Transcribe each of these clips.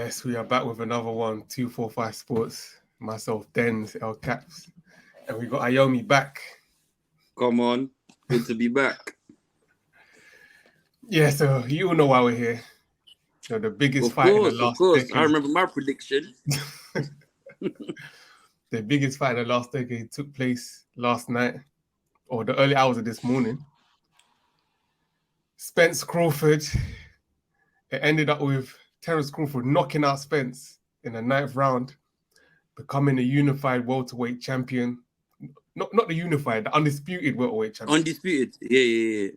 Yes, we are back with another one, 245 Sports. Myself, Dens, El Caps. And we got Ayomi back. Come on. Good to be back. Yeah, so you all know why we're here. You know, the biggest Of fight in the course. last decade. I remember my prediction. The biggest fight in the last decade took place last night, or the early hours of this morning. Spence Crawford. It ended up with Terence Crawford knocking out Spence in the 9th round, becoming a unified welterweight champion. Not the unified, the undisputed welterweight champion. Undisputed. Yeah.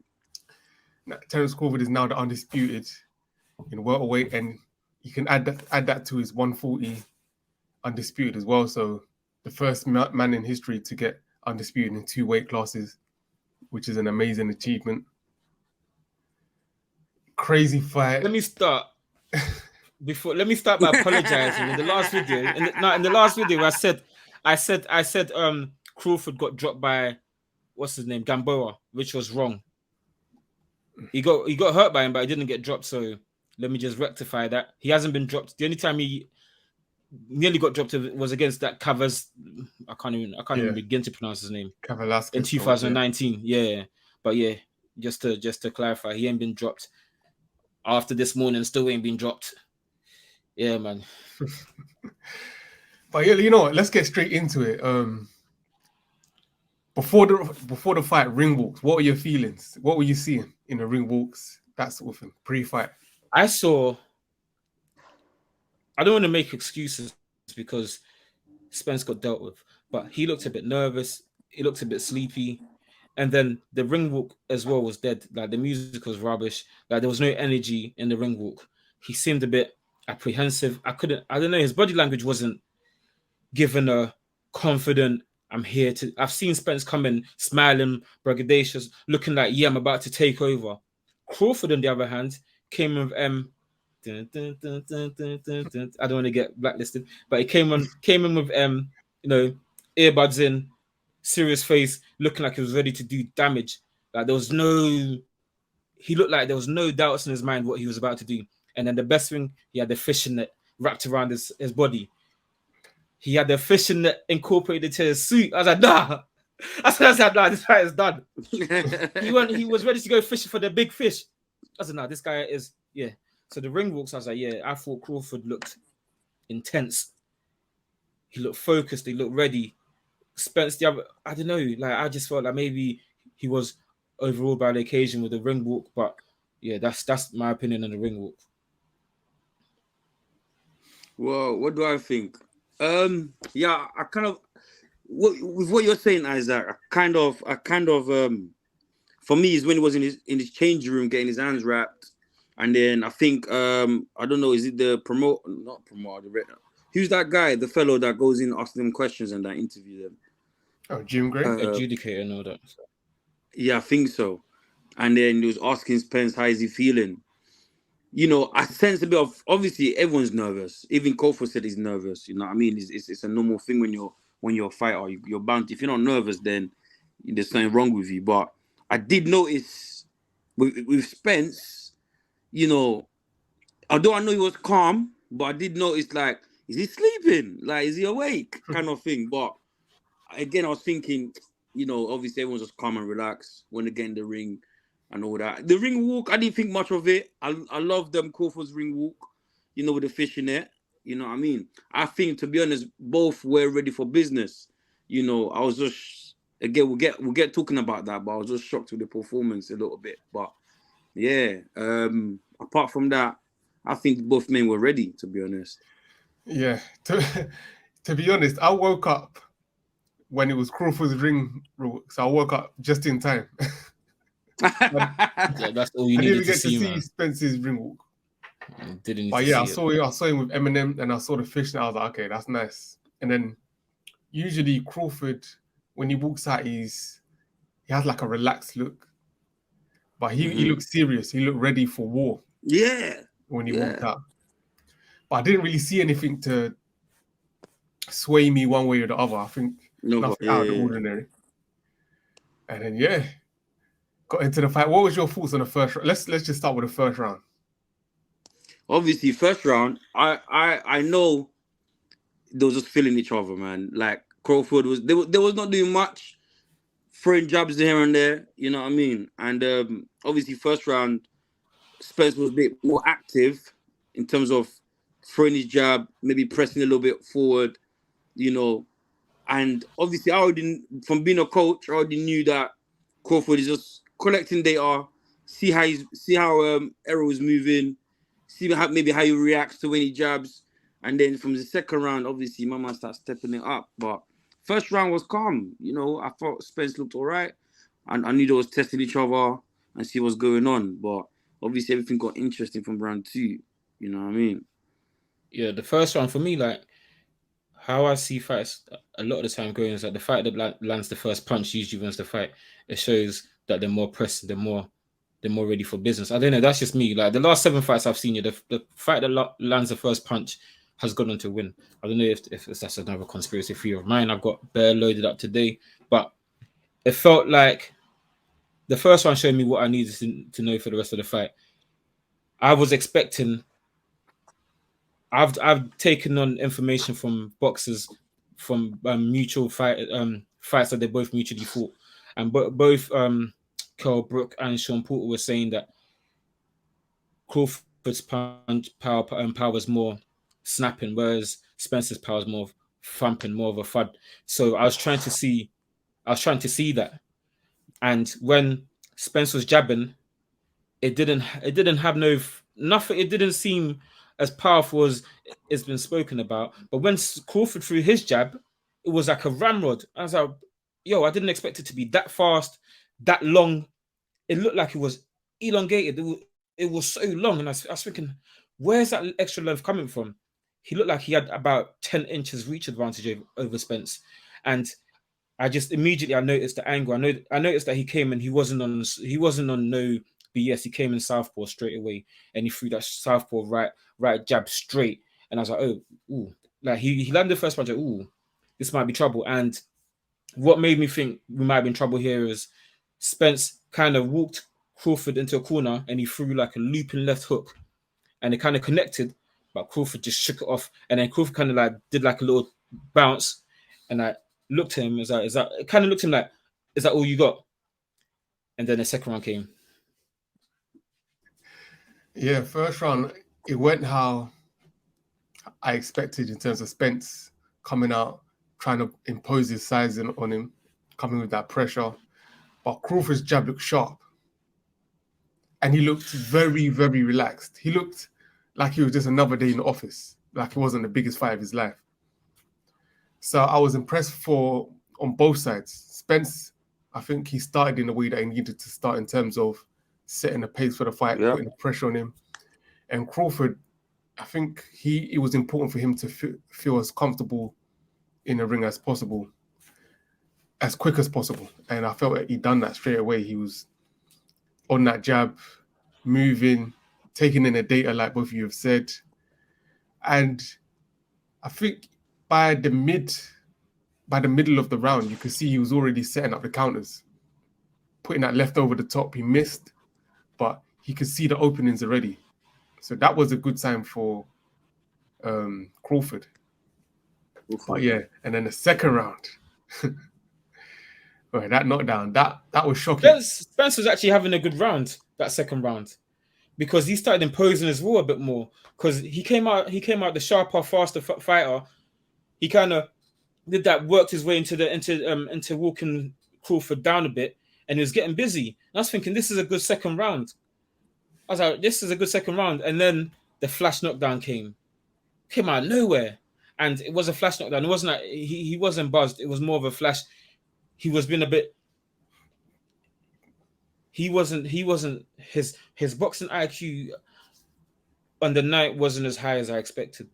Terence Crawford is now the undisputed in welterweight, and you can add that to his 140 undisputed as well. So the first man in history to get undisputed in 2 weight classes, which is an amazing achievement. Crazy fight. Let me start by apologizing. In the last video, I said Crawford got dropped by what's his name, Gamboa, which was wrong. He got hurt by him, but he didn't get dropped. So let me just rectify that. He hasn't been dropped. The only time he nearly got dropped was against that Cavas. I can't even begin to pronounce his name. Cavalasquez in 2019. Yeah. But yeah, just to clarify, he ain't been dropped. After this morning, still ain't been dropped. Yeah, man. But yeah, you know what? Let's get straight into it. Before the fight, ring walks. What were your feelings? What were you seeing in the ring walks? That sort of thing, pre-fight. I don't want to make excuses because Spence got dealt with, but he looked a bit nervous. He looked a bit sleepy. And then the ring walk as well was dead. Like the music was rubbish. Like there was no energy in the ring walk. He seemed a bit apprehensive. I don't know. His body language wasn't given a confident, I've seen Spence come in smiling, braggadocious, looking like, yeah, I'm about to take over. Crawford, on the other hand, came with I don't want to get blacklisted, but he came in with earbuds in, serious face, looking like he was ready to do damage. Like he looked like there was no doubts in his mind what he was about to do. And then the best thing, he had the fishing net wrapped around his body. He had the fishing net incorporated to his suit. I was like, nah. I said, nah, this fight is done. He was ready to go fishing for the big fish. I said, nah, this guy is, yeah. So the ring walks, I was like, yeah, I thought Crawford looked intense. He looked focused. He looked ready. Spence, I don't know. Like I just felt like maybe he was overawed by the occasion with the ring walk, but yeah, that's my opinion on the ring walk. Well, what do I think? Yeah, I kind of with what you're saying, Isaac. I kind of, for me, is when he was in his change room getting his hands wrapped, and then I think I don't know, is it the not promoter, who's that guy, the fellow that goes in, asks them questions and that interview them? Oh, Jim Gray? Adjudicator and all that. Yeah, I think so. And then he was asking Spence, how is he feeling? You know, I sense a bit of, obviously, everyone's nervous. Even Crawford said he's nervous. You know what I mean? It's a normal thing when you're a fighter. You're bound to, if you're not nervous, then there's something wrong with you. But I did notice with Spence, you know, although I know he was calm, but I did notice, like, is he sleeping? Like, is he awake? Kind of thing. But again, I was thinking, you know, obviously everyone's just calm and relaxed when they get in the ring and all that. The ring walk, I didn't think much of it. I love them Crawford's ring walk, you know, with the fish in it. You know what I mean? I think, to be honest, both were ready for business. You know, I was just, again, we'll get talking about that, but I was just shocked with the performance a little bit. But yeah, apart from that, I think both men were ready, to be honest. Yeah, to be honest, I woke up when it was Crawford's ring walk, so I woke up just in time. Yeah, that's all you needed to see, man. Spence's ring walk. Didn't need but to yeah, see I saw him with Eminem, and I saw the fish, and I was like, okay, that's nice. And then usually Crawford, when he walks out, he has like a relaxed look, but he looked serious. He looked ready for war. Yeah, when he walked out. But I didn't really see anything to sway me one way or the other. I think nothing out of the ordinary. And then got into the fight. What was your thoughts on the first round? Let's just start with the first round. obviously first round, I know they was just feeling each other, man. Like Crawford was they was not doing much, throwing jabs here and there, you know what I mean? And obviously first round, Spence was a bit more active in terms of throwing his jab, maybe pressing a little bit forward, you know. And obviously, I already, from being a coach, I already knew that Crawford is just collecting data, see how Errol is moving, see maybe how he reacts to when he jabs, and then from the second round, obviously, my man starts stepping it up. But first round was calm, you know. I thought Spence looked all right, and I knew they was testing each other and see what's going on. But obviously, everything got interesting from round 2. You know what I mean? Yeah, the first round for me, like how I see fights a lot of the time going is that the fight that lands the first punch usually wins the fight. It shows that they're more pressed, they're more ready for business. I don't know. That's just me. Like the last 7 fights I've seen, the fight that lands the first punch has gone on to win. I don't know if that's another conspiracy theory of mine. I've got bear loaded up today, but it felt like the first one showed me what I needed to know for the rest of the fight. I was expecting. I've taken on information from boxers from mutual fights that they both mutually fought, and both Carl Brook and Sean Porter were saying that Crawford's power was more snapping, whereas Spencer's power is more thumping, more of a thud. So I was trying to see that, and when Spence was jabbing, it didn't have nothing. It didn't seem as powerful as it's been spoken about. But when Crawford threw his jab, it was like a ramrod. I was like, yo, I didn't expect it to be that fast, that long. It looked like it was elongated. It was so long. And I was thinking, where's that extra length coming from? He looked like he had about 10 inches reach advantage over Spence. And I just immediately I noticed the angle. I noticed that he came and he wasn't on no BS. He came in southpaw straight away, and he threw that southpaw right jab straight. And I was like, oh, ooh. Like he landed the first punch. Like, ooh, this might be trouble. And what made me think we might be in trouble here is Spence kind of walked Crawford into a corner, and he threw like a looping left hook, and it kind of connected, but Crawford just shook it off, and then Crawford kind of like did like a little bounce, and I looked at him. Is that? It kind of looked at him like, is that all you got? And then the second round came. Yeah, first round, it went how I expected in terms of Spence coming out, trying to impose his size on him, coming with that pressure. But Crawford's jab looked sharp. And he looked very, very relaxed. He looked like he was just another day in the office, like it wasn't the biggest fight of his life. So I was impressed on both sides. Spence, I think he started in the way that he needed to start in terms of setting the pace for the fight, putting the pressure on him. And Crawford, I think it was important for him to feel as comfortable in the ring as possible, as quick as possible. And I felt that he'd done that straight away. He was on that jab, moving, taking in the data like both of you have said. And I think by the middle of the round, you could see he was already setting up the counters, putting that left over the top. He missed, but he could see the openings already. So that was a good sign for Crawford. But yeah, and then the second round, right, that knockdown, that was shocking. Spence was actually having a good round, that second round, because he started imposing his will a bit more. Because he came out the sharper, faster fighter. He kind of did that, worked his way into walking Crawford down a bit, and he was getting busy. And I was thinking, this is a good second round. I was like, this is a good second round. And then the flash knockdown came out of nowhere. And it was a flash knockdown. It wasn't like he wasn't buzzed. It was more of a flash. He was being a bit. He wasn't his boxing IQ on the night wasn't as high as I expected.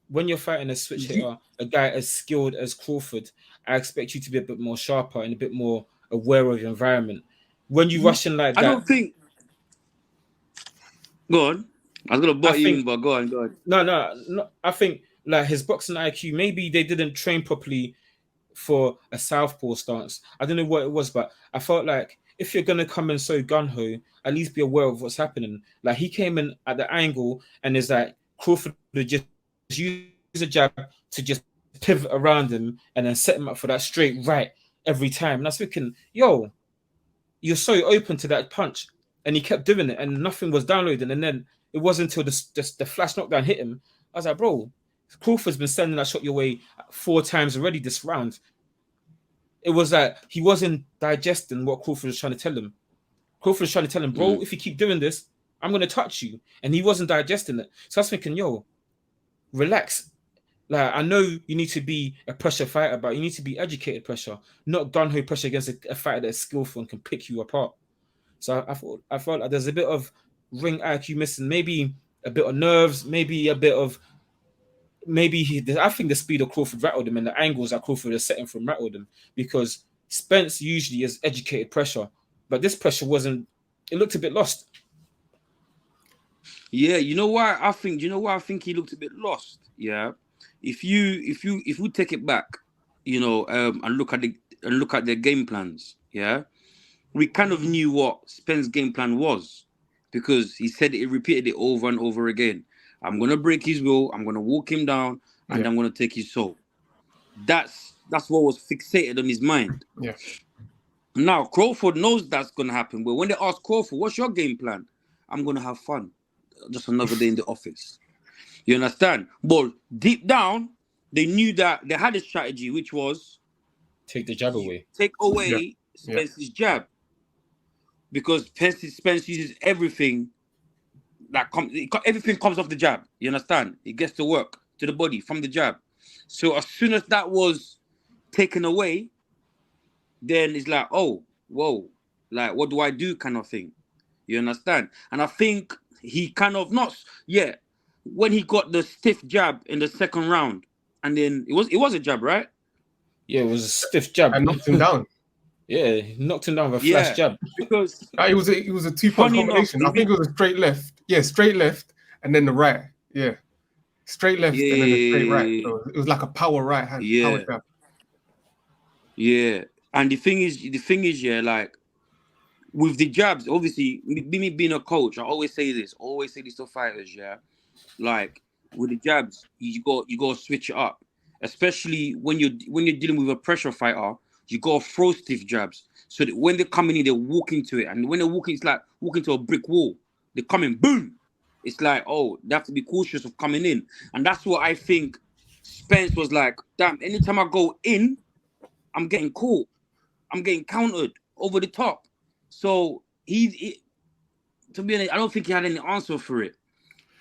When you're fighting a switch hitter, a guy as skilled as Crawford, I expect you to be a bit more sharper and a bit more aware of your environment. When you rush in like that, I don't think. Go on. I was gonna butt you in, but go on. No. I think like his boxing IQ, maybe they didn't train properly for a southpaw stance. I don't know what it was, but I felt like if you're gonna come in so gun ho, at least be aware of what's happening. Like he came in at the angle, and it's like Crawford would just use a jab to just pivot around him and then set him up for that straight right every time. And I was thinking, yo, you're so open to that punch, and he kept doing it, and nothing was downloading. And then it wasn't until the flash knockdown hit him. I was like, bro, Crawford's been sending that shot your way 4 times already this round. It was like he wasn't digesting what Crawford was trying to tell him. Crawford was trying to tell him, bro, if you keep doing this, I'm going to touch you. And he wasn't digesting it. So I was thinking, yo, relax. Like, I know you need to be a pressure fighter, but you need to be educated pressure, not gun-ho pressure against a fighter that's skillful and can pick you apart. So I felt like there's a bit of ring IQ missing, maybe a bit of nerves, maybe a bit of I think the speed of Crawford rattled him, and the angles that Crawford is setting from rattled him, because Spence usually is educated pressure, but this pressure wasn't. It looked a bit lost. Yeah, you know why I think he looked a bit lost. Yeah, if we take it back, and look at their game plans. Yeah, we kind of knew what Spence's game plan was, because he repeated it over and over again. I'm gonna break his will. I'm gonna walk him down, and I'm gonna take his soul. That's what was fixated on his mind. Yeah. Now Crawford knows that's gonna happen. But when they ask Crawford, "What's your game plan?" "I'm gonna have fun. Just another day in the office." You understand? But deep down, they knew that they had a strategy, which was take the jab away. Take away Spence's jab, because Spence uses everything. Everything comes off the jab. You understand? It gets to work to the body from the jab. So as soon as that was taken away, then it's like, oh, whoa, like what do I do, kind of thing. You understand? And I think he kind of when he got the stiff jab in the second round, and then it was a jab, right? Yeah, it was a stiff jab. And knocked him down. Yeah, he knocked him down with a flash jab. Because it was a 2-punch combination. I think it was a straight left. Yeah, straight left and then the right. Yeah. Straight left and then a straight right. So it was like a power right hand. Yeah. Power jab. Yeah. And the thing is, like with the jabs, obviously, me being a coach, I always say this to fighters, yeah. Like with the jabs, you got to switch it up. Especially when you're dealing with a pressure fighter. You gotta throw stiff jabs, so that when they're coming in, they walk into it, and when they're walking, it's like walking to a brick wall. They come in, boom. It's like, oh, they have to be cautious of coming in, and that's what I think. Spence was like, damn. Anytime I go in, I'm getting caught. I'm getting countered over the top. So he to be honest, I don't think he had any answer for it.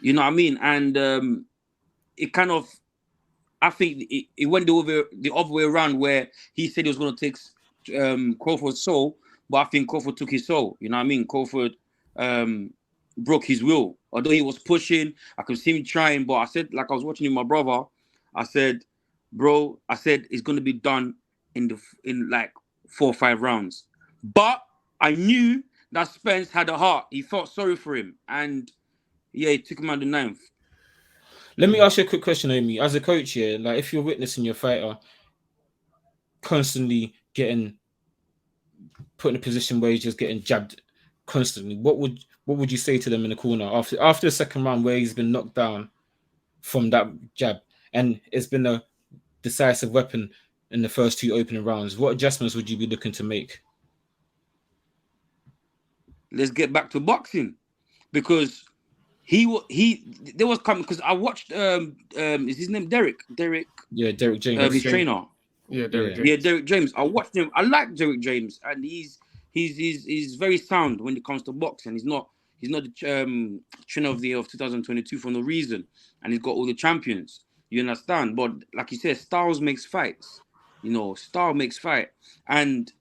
You know what I mean? And it kind of. I think it went the other way around, where he said he was going to take Crawford's soul, but I think Crawford took his soul. You know what I mean? Crawford broke his will. Although he was pushing, I could see him trying, but I said, like I was watching with my brother, I said, bro, it's going to be done in like 4 or 5 rounds. But I knew that Spence had a heart. He felt sorry for him, and he took him out the 9th. Let me ask you a quick question, Amy. As a coach here, like if you're witnessing your fighter constantly getting put in a position where he's just getting jabbed constantly, what would you say to them in the corner after the second round where he's been knocked down from that jab, and it's been a decisive weapon in the first 2 opening rounds? What adjustments would you be looking to make? Let's get back to boxing, because there was coming, because I watched is his name Derek? Yeah, Derek James. His trainer. Yeah, Derek James. Yeah, Derek James. I watched him. I like Derek James, and he's very sound when it comes to boxing. He's not the trainer of 2022 for no reason, and he's got all the champions. You understand? But like you said, styles makes fights. You know, style makes fight, and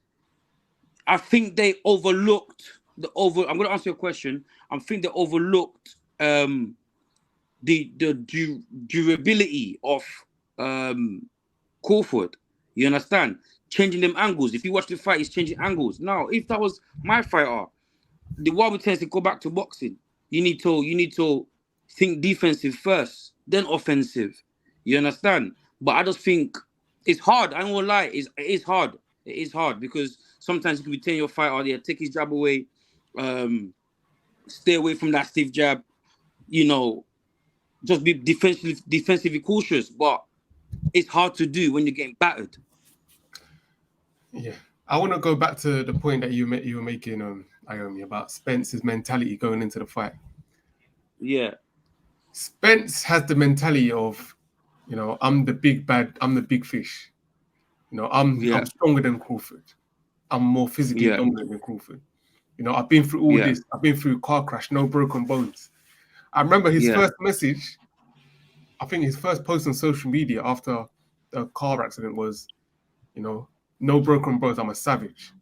I think they overlooked I'm going to answer your question. I think they overlooked the durability of Crawford. You understand? Changing them angles. If you watch the fight, he's changing angles. Now, if that was my fighter, the one would tend to go back to boxing. You need to think defensive first, then offensive. You understand? But I just think it's hard. I don't want to lie. It is hard. It is hard because sometimes you can be telling your fighter, yeah, take his jab away, stay away from that stiff jab, you know, just be defensively cautious. But it's hard to do when you're getting battered. Yeah, I want to go back to the point that you were making, Iomi, about Spence's mentality going into the fight. Yeah, Spence has the mentality of, you know, I'm the big bad, I'm the big fish. You know, I'm stronger than Crawford. I'm more physically dominant than Crawford. You know, I've been through all this. I've been through car crash, no broken bones. I remember his first message. I think his first post on social media after the car accident was, you know, no broken bones, I'm a savage.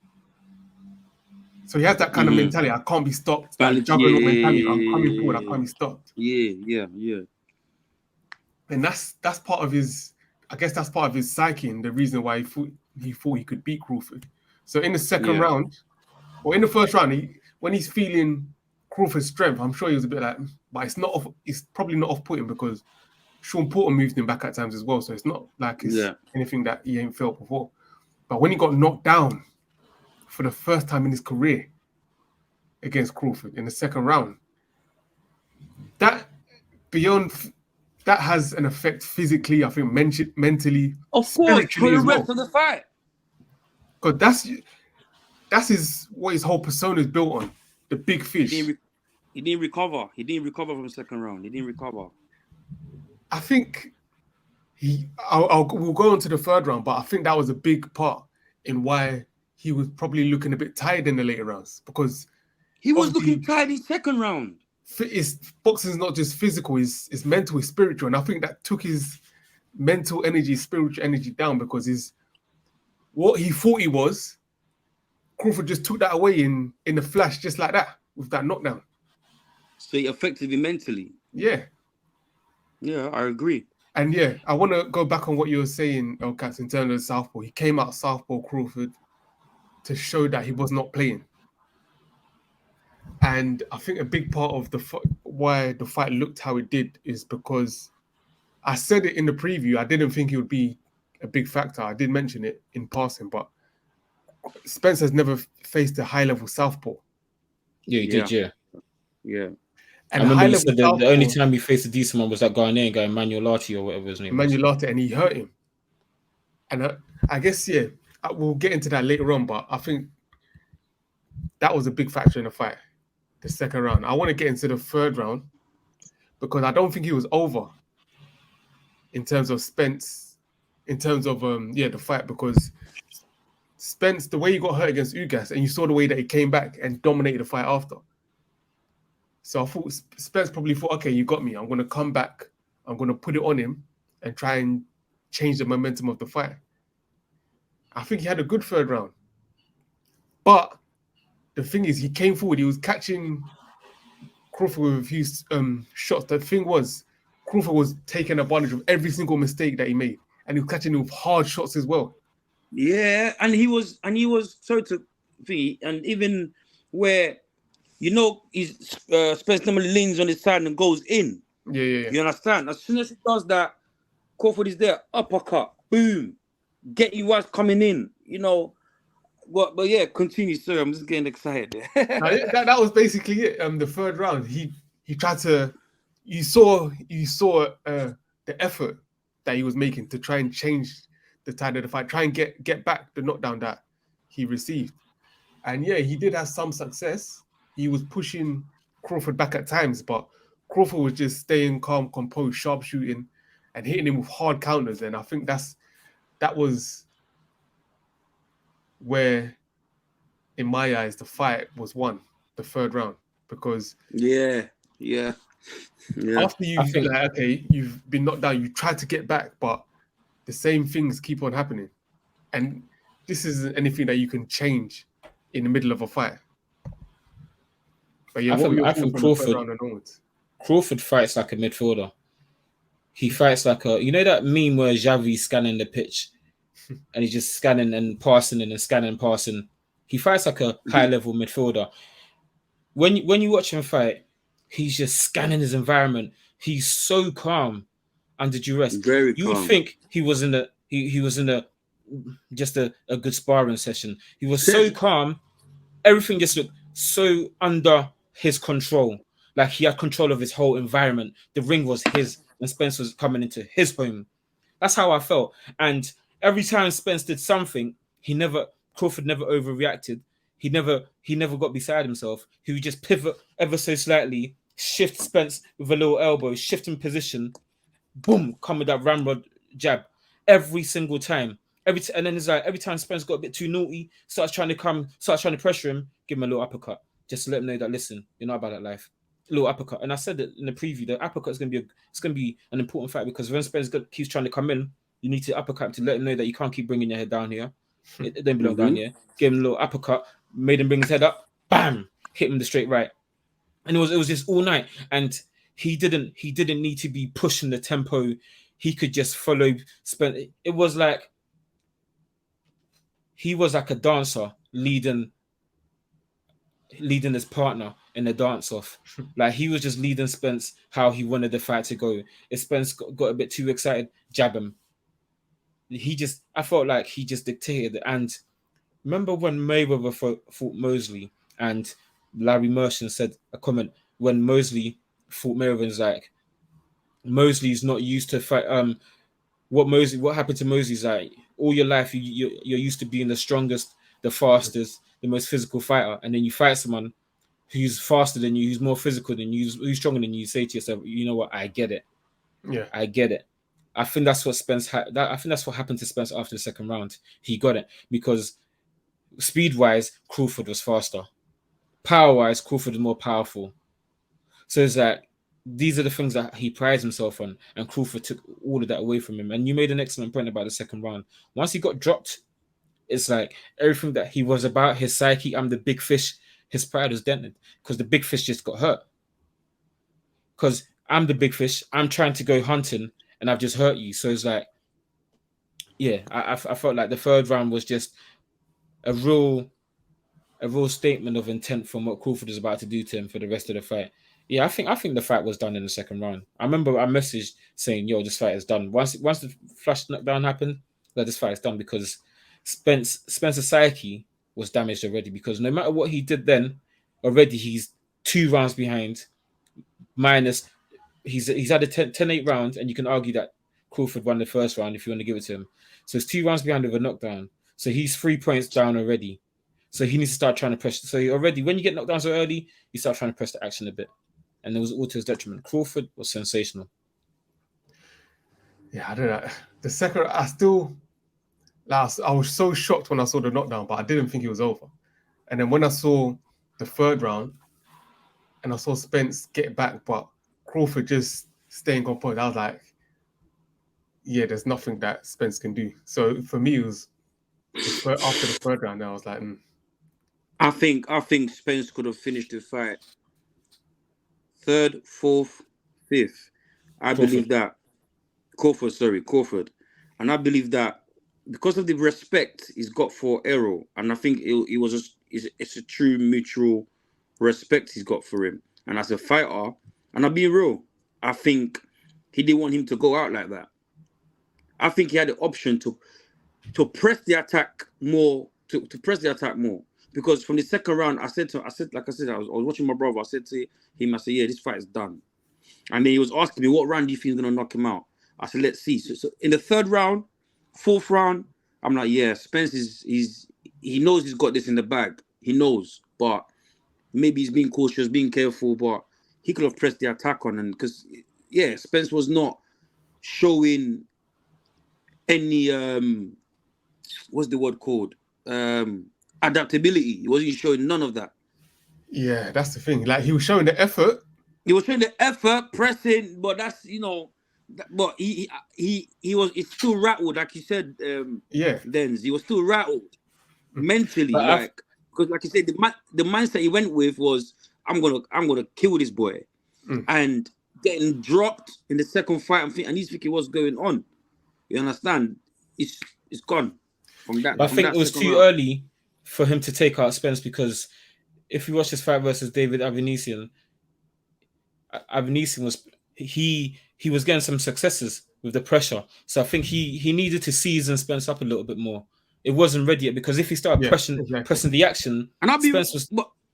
So he has that kind of mentality. I can't be stopped. That juggernaut mentality. I'm coming forward. I can't be stopped. Yeah. And that's part of his. I guess that's part of his psyche and the reason why he thought he could beat Crawford. So in the second round, or in the first round, when he's feeling Crawford's strength, I'm sure he was a bit like, but it's not off. It's probably not off-putting because Sean Porter moved him back at times as well. So it's not like it's anything that he ain't felt before. But when he got knocked down for the first time in his career against Crawford in the second round, that has an effect physically, I think, mentally, of course, for the rest of the fight. Because that's what his whole persona is built on. The big fish. He didn't recover. He didn't recover from the second round. He didn't recover. I think we'll go on to the third round, but I think that was a big part in why he was probably looking a bit tired in the later rounds because he was looking tired in second round. Boxing is not just physical; it's mental, it's spiritual, and I think that took his mental energy, spiritual energy down because what he thought he was, Crawford just took that away in the flash, just like that, with that knockdown. So he affected him mentally. Yeah, I agree. And I want to go back on what you were saying, Elcats, in terms of southpaw. He came out southpaw Crawford to show that he was not playing. And I think a big part of why the fight looked how it did is because I said it in the preview. I didn't think it would be a big factor. I did mention it in passing, but Spence has never faced a high-level southpaw. Yeah, he did, yeah. And I remember you said the only time he faced a decent one was that Ghanaian guy, Emmanuel Lati or whatever his name was. Emmanuel Lati, and he hurt him. And I guess, we'll get into that later on, but I think that was a big factor in the fight, the second round. I want to get into the third round because I don't think he was over in terms of Spence, in terms of, the fight, because Spence, the way he got hurt against Ugas, and you saw the way that he came back and dominated the fight after. So I thought Spence probably thought, okay, you got me. I'm going to come back. I'm going to put it on him and try and change the momentum of the fight. I think he had a good third round. But the thing is, he came forward. He was catching Crawford with a few shots. The thing was, Crawford was taking advantage of every single mistake that he made. And he was catching him with hard shots as well. Yeah, and he was sorry to think, and even where, you know, Spence normally leans on his side and goes in. Yeah. You understand? As soon as he does that, Crawford is there, uppercut, boom, get you what's coming in, you know. But continue, sir. I'm just getting excited. that was basically it. The third round, he tried to. You saw the effort that he was making to try and change the tide of the fight, try and get back the knockdown that he received, and he did have some success. He was pushing Crawford back at times, but Crawford was just staying calm, composed, sharpshooting, and hitting him with hard counters. And I think that was where, in my eyes, the fight was won, the third round, because after you've been knocked down, you try to get back, but the same things keep on happening, and this isn't anything that you can change in the middle of a fight. But I think Crawford fights like a midfielder. He fights like that meme where Xavi's scanning the pitch and he's just scanning and passing and scanning and passing. He fights like a high-level midfielder. When you watch him fight, he's just scanning his environment. He's so calm under duress. Very calm. You would think he was in a just a good sparring session. He was so calm. Everything just looked so under his control. Like he had control of his whole environment. The ring was his, and Spence was coming into his home. That's how I felt. And every time Spence did something, Crawford never overreacted. He never got beside himself. He would just pivot ever so slightly, shift Spence with a little elbow, shift in position, boom, come with that ramrod jab every single time. And then it's like every time Spence got a bit too naughty, starts trying to pressure him, give him a little uppercut, just to let him know that, listen, you're not about that life. A little uppercut. And I said it in the preview, the uppercut is going to be an important fight, because when Spence keeps trying to come in, you need to uppercut to let him know that you can't keep bringing your head down here. It don't belong down here. Give him a little uppercut, made him bring his head up, bam, hit him the straight right. And it was just all night. And he didn't need to be pushing the tempo. He could just follow Spence. It was like he was like a dancer leading his partner in the dance off. Like he was just leading Spence how he wanted the fight to go. If Spence got a bit too excited, jab him. I felt like he just dictated. And remember when Mayweather fought Mosley, and Larry Merchant said a comment when Mosley fought Mayweather, was like, Mosley's not used to fight. What happened to Mosley's like, all your life you're used to being the strongest, the fastest, the most physical fighter, and then you fight someone who's faster than you, who's more physical than you, who's stronger than you. You say to yourself, you know what, I get it. Yeah, I get it. I think that's what Spence had. I think that's what happened to Spence after the second round. He got it because speed-wise, Crawford was faster. Power-wise, Crawford was more powerful. So it's like, these are the things that he prides himself on, and Crawford took all of that away from him. And you made an excellent point about the second round. Once he got dropped, it's like everything that he was about, his psyche, I'm the big fish, his pride was dented because the big fish just got hurt. Because I'm the big fish, I'm trying to go hunting, and I've just hurt you. So it's like, yeah, I felt like the third round was just a real statement of intent from what Crawford is about to do to him for the rest of the fight. Yeah, I think the fight was done in the second round. I remember I messaged saying, "Yo, this fight is done." Once the flash knockdown happened, this fight is done because Spencer's psyche was damaged already. Because no matter what he did then, already he's 2 rounds behind. Minus, he's had a 10-8 round, and you can argue that Crawford won the first round if you want to give it to him. So it's 2 rounds behind with a knockdown. So he's 3 points down already. So he needs to start trying to press. So already, when you get knocked down so early, you start trying to press the action a bit. And it was all to his detriment. Crawford was sensational. Yeah, I don't know. The second, I was so shocked when I saw the knockdown, but I didn't think it was over. And then when I saw the third round, and I saw Spence get back, but Crawford just staying on point, I was like, yeah, there's nothing that Spence can do. So for me, it was after the third round, I was like, I think Spence could have finished the fight 3rd, 4th, 5th. I believe that Crawford. And I believe that because of the respect he's got for Errol, and I think it's a true mutual respect he's got for him. And as a fighter, and I'll be real, I think he didn't want him to go out like that. I think he had the option to press the attack more, to press the attack more. Because from the second round, I said, I was watching my brother. I said to him, yeah, this fight is done. And then he was asking me, what round do you think is going to knock him out? I said, let's see. So in the 3rd round, 4th round, I'm like, yeah, Spence he knows he's got this in the bag. He knows, but maybe he's being cautious, being careful, but he could have pressed the attack on him because, yeah, Spence was not showing any, what's the word called? Adaptability. He wasn't showing none of that. yeah, that's the thing. Like, he was showing the effort. He was showing the effort, pressing, but that's, but he's still rattled, like you said, Denz. He was still rattled mentally, because like you said, the mindset he went with was, I'm gonna kill this boy. And getting dropped in the second fight, and he's thinking what's going on. You understand? It's gone from that. I think it was too early for him to take out Spence, because if you watch this fight versus David Avanesian was he was getting some successes with the pressure. So I think he needed to season Spence up a little bit more. It wasn't ready yet, because if he started pressing the action, And Spence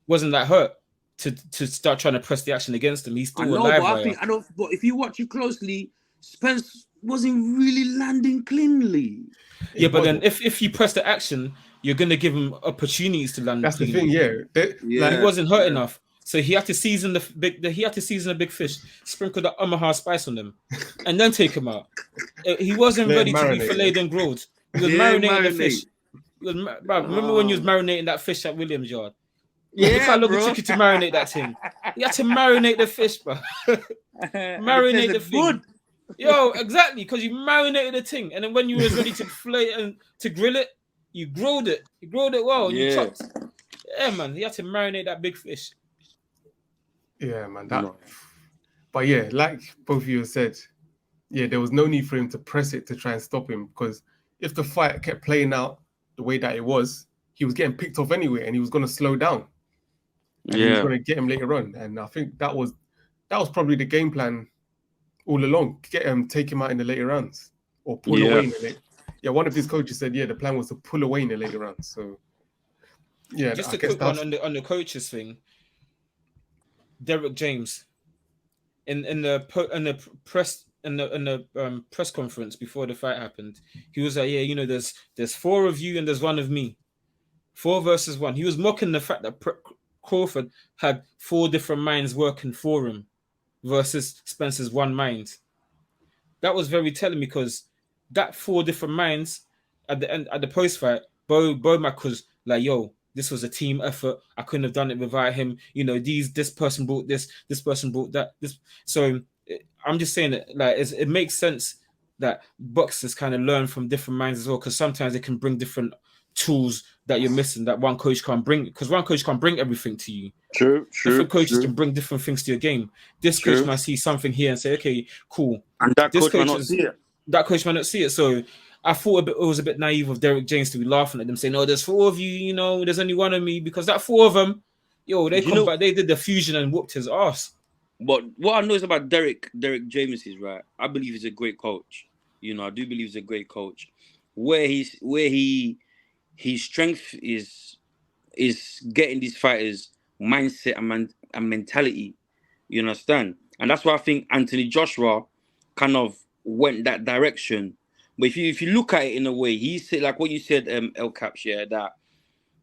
wasn't that hurt to start trying to press the action against him. He's still I know, alive. But if you watch it closely, Spence wasn't really landing cleanly. Yeah, but then if you press the action, you're gonna give him opportunities to land. That's cleanly. the thing, Like, he wasn't hurt enough, so he had to season a big fish, sprinkle the Omaha spice on them, and then take him out. He wasn't ready to be filleted and grilled. He was marinating the fish. Remember when you was marinating that fish at Williams Yard? Yeah, look how long it took you to marinate that thing. You had to marinate the fish, bro. Marinate the thing. Good. Yo, exactly, because you marinated the thing, and then when you was ready to fillet and to grill it, you grilled it. You grilled it well, and you chopped. Yeah, man, you had to marinate that big fish. Yeah, man. But yeah, like both of you said, yeah, there was no need for him to press it to try and stop him, because if the fight kept playing out the way that it was, he was getting picked off anyway, and he was going to slow down. And he was going to get him later on. And I think that was probably the game plan all along. Take him out in the later rounds, or pull away in the late. Yeah, one of his coaches said, the plan was to pull away in the later rounds. So yeah, just a quick one on the coaches thing. Derek James in the press conference before the fight happened, he was like, there's 4 of you and there's 1 of me, 4 versus 1. He was mocking the fact that Crawford had 4 different minds working for him versus Spence's 1 mind. That was very telling, because that 4 different minds at the end, at the post fight, Bo Mac was like, yo, this was a team effort. I couldn't have done it without him. This person brought this person brought that. So I'm just saying that, like, it makes sense that boxers kind of learn from different minds as well, because sometimes they can bring different tools that you're missing that one coach can't bring, because one coach can't bring everything to you. True. Different coaches can bring different things to your game. This coach might see something here and say, okay, cool. And that coach might not see it. That coach might not see it. So I thought it was a bit naive of Derek James to be laughing at them, saying, "No, there's 4 of you. There's only 1 of me," because that 4 of them, they did the fusion and whooped his ass. But what I know is about Derek James is, right, I believe he's a great coach. I do believe he's a great coach. Where his strength is getting these fighters mindset and mentality. You understand? And that's why I think Anthony Joshua kind of went that direction. But if you look at it in a way, he said, like what you said, El Caps, that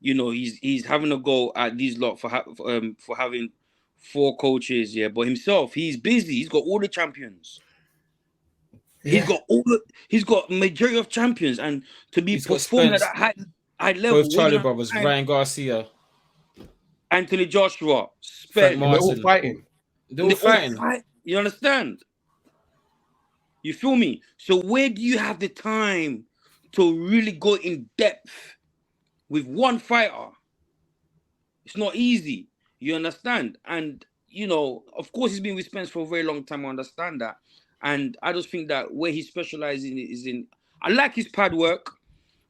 he's having a go at these lot for having 4 coaches, but himself, he's busy. He's got all the champions. Yeah. He's got majority of champions, and to be performing at that high level. Both Charlie brothers, Ryan Garcia, Anthony Joshua, Spence, they're all fighting. They're all fighting. You understand? You feel me? So where do you have the time to really go in depth with one fighter? It's not easy. You understand? And, of course, he's been with Spence for a very long time. I understand that. And I just think that where he specializes in is in... I like his pad work.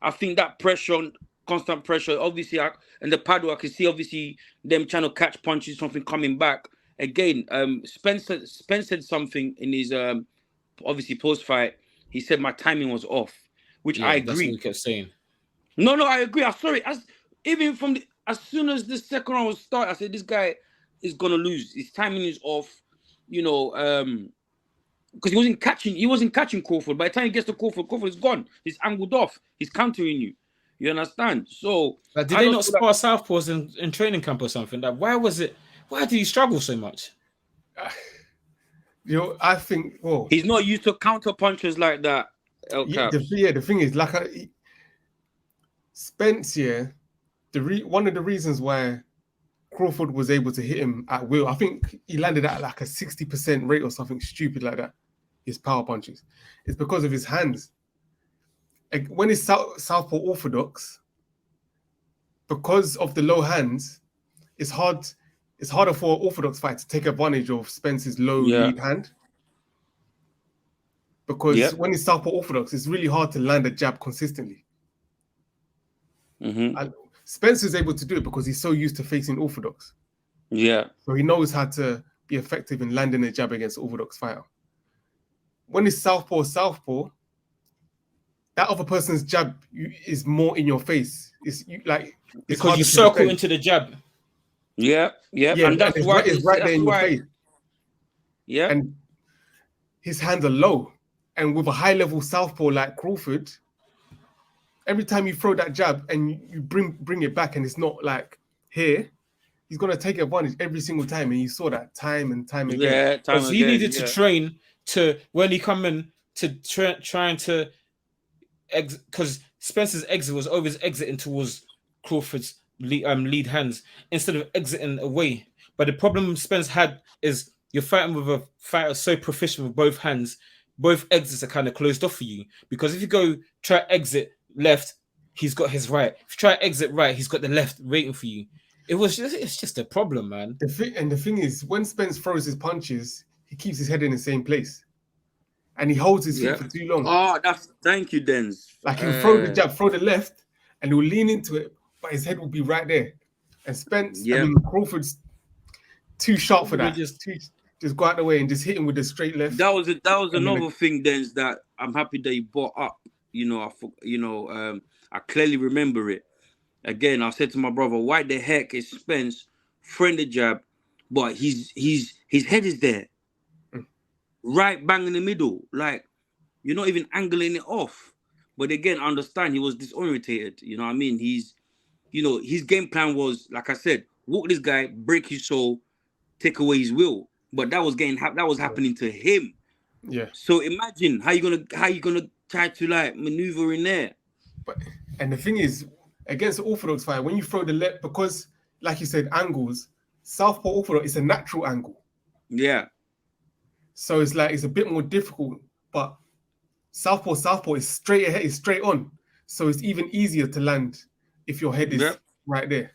I think that pressure, constant pressure, obviously, and the pad work, I can see, obviously, them trying to catch punches, something coming back. Again, Spence said something in his... obviously post-fight, he said my timing was off, which I agree. That's what he kept saying. No, I agree. I'm sorry. As soon as the second round was started, I said this guy is gonna lose. His timing is off, because he wasn't catching Crawford. By the time he gets to Crawford is gone. He's angled off. He's countering you. You understand? So did they not spar southpaws in training camp or something? Like, why did he struggle so much? I think he's not used to counter punches like that. The thing is, like Spence, one of the reasons why Crawford was able to hit him at will, I think he landed at like a 60% rate or something stupid like that, his power punches, it's because of his hands. Like, when he's southpaw orthodox, because of the low hands, it's harder for an orthodox fight to take advantage of Spence's low lead hand. Because when he's southpaw orthodox, it's really hard to land a jab consistently. Mm-hmm. And Spence is able to do it because he's so used to facing orthodox. Yeah. So he knows how to be effective in landing a jab against an orthodox fighter. when it's southpaw, that other person's jab is more in your face. It's because harder you to circle defend. into the jab. Yeah, Yeah, and that's why it's right there in your face. Yeah, And his hands are low, and with a high level southpaw like Crawford, every time you throw that jab and you bring it back, and it's not like here, he's gonna take advantage every single time, and you saw that time and time again. yeah, time Because he again. needed to train to when he come in to trying to because Spence's exit was always exiting towards Crawford's lead hands instead of exiting away. But the problem Spence had is you're fighting with a fighter so proficient with both hands, both exits are kind of closed off for you. Because if you go try exit left, he's got his right. If you try exit right, he's got the left waiting for you. It's just a problem, man. The thing is, when Spence throws his punches, he keeps his head in the same place, and he holds his feet for too long. Oh, thank you, Denz. Like he'll throw the jab, throw the left, and he'll lean into it, but his head will be right there. And Spence, Crawford's too sharp for that. Just go out the way and just hit him with the straight left. That was another thing, Denz, that I'm happy that you brought up. I clearly remember it. Again, I said to my brother, why the heck is Spence throwing the jab, but his head is there, right bang in the middle, like you're not even angling it off. But again, I understand he was disorientated. You know what I mean? His game plan was, like I said, walk this guy, break his soul, take away his will. But that was happening to him. Yeah. So imagine how you gonna try to like maneuver in there. And the thing is, against the orthodox fight, when you throw the left, because like you said, angles, southpaw orthodox is a natural angle. Yeah. So it's a bit more difficult, but southpaw is straight ahead, is straight on. So it's even easier to land if your head is right there.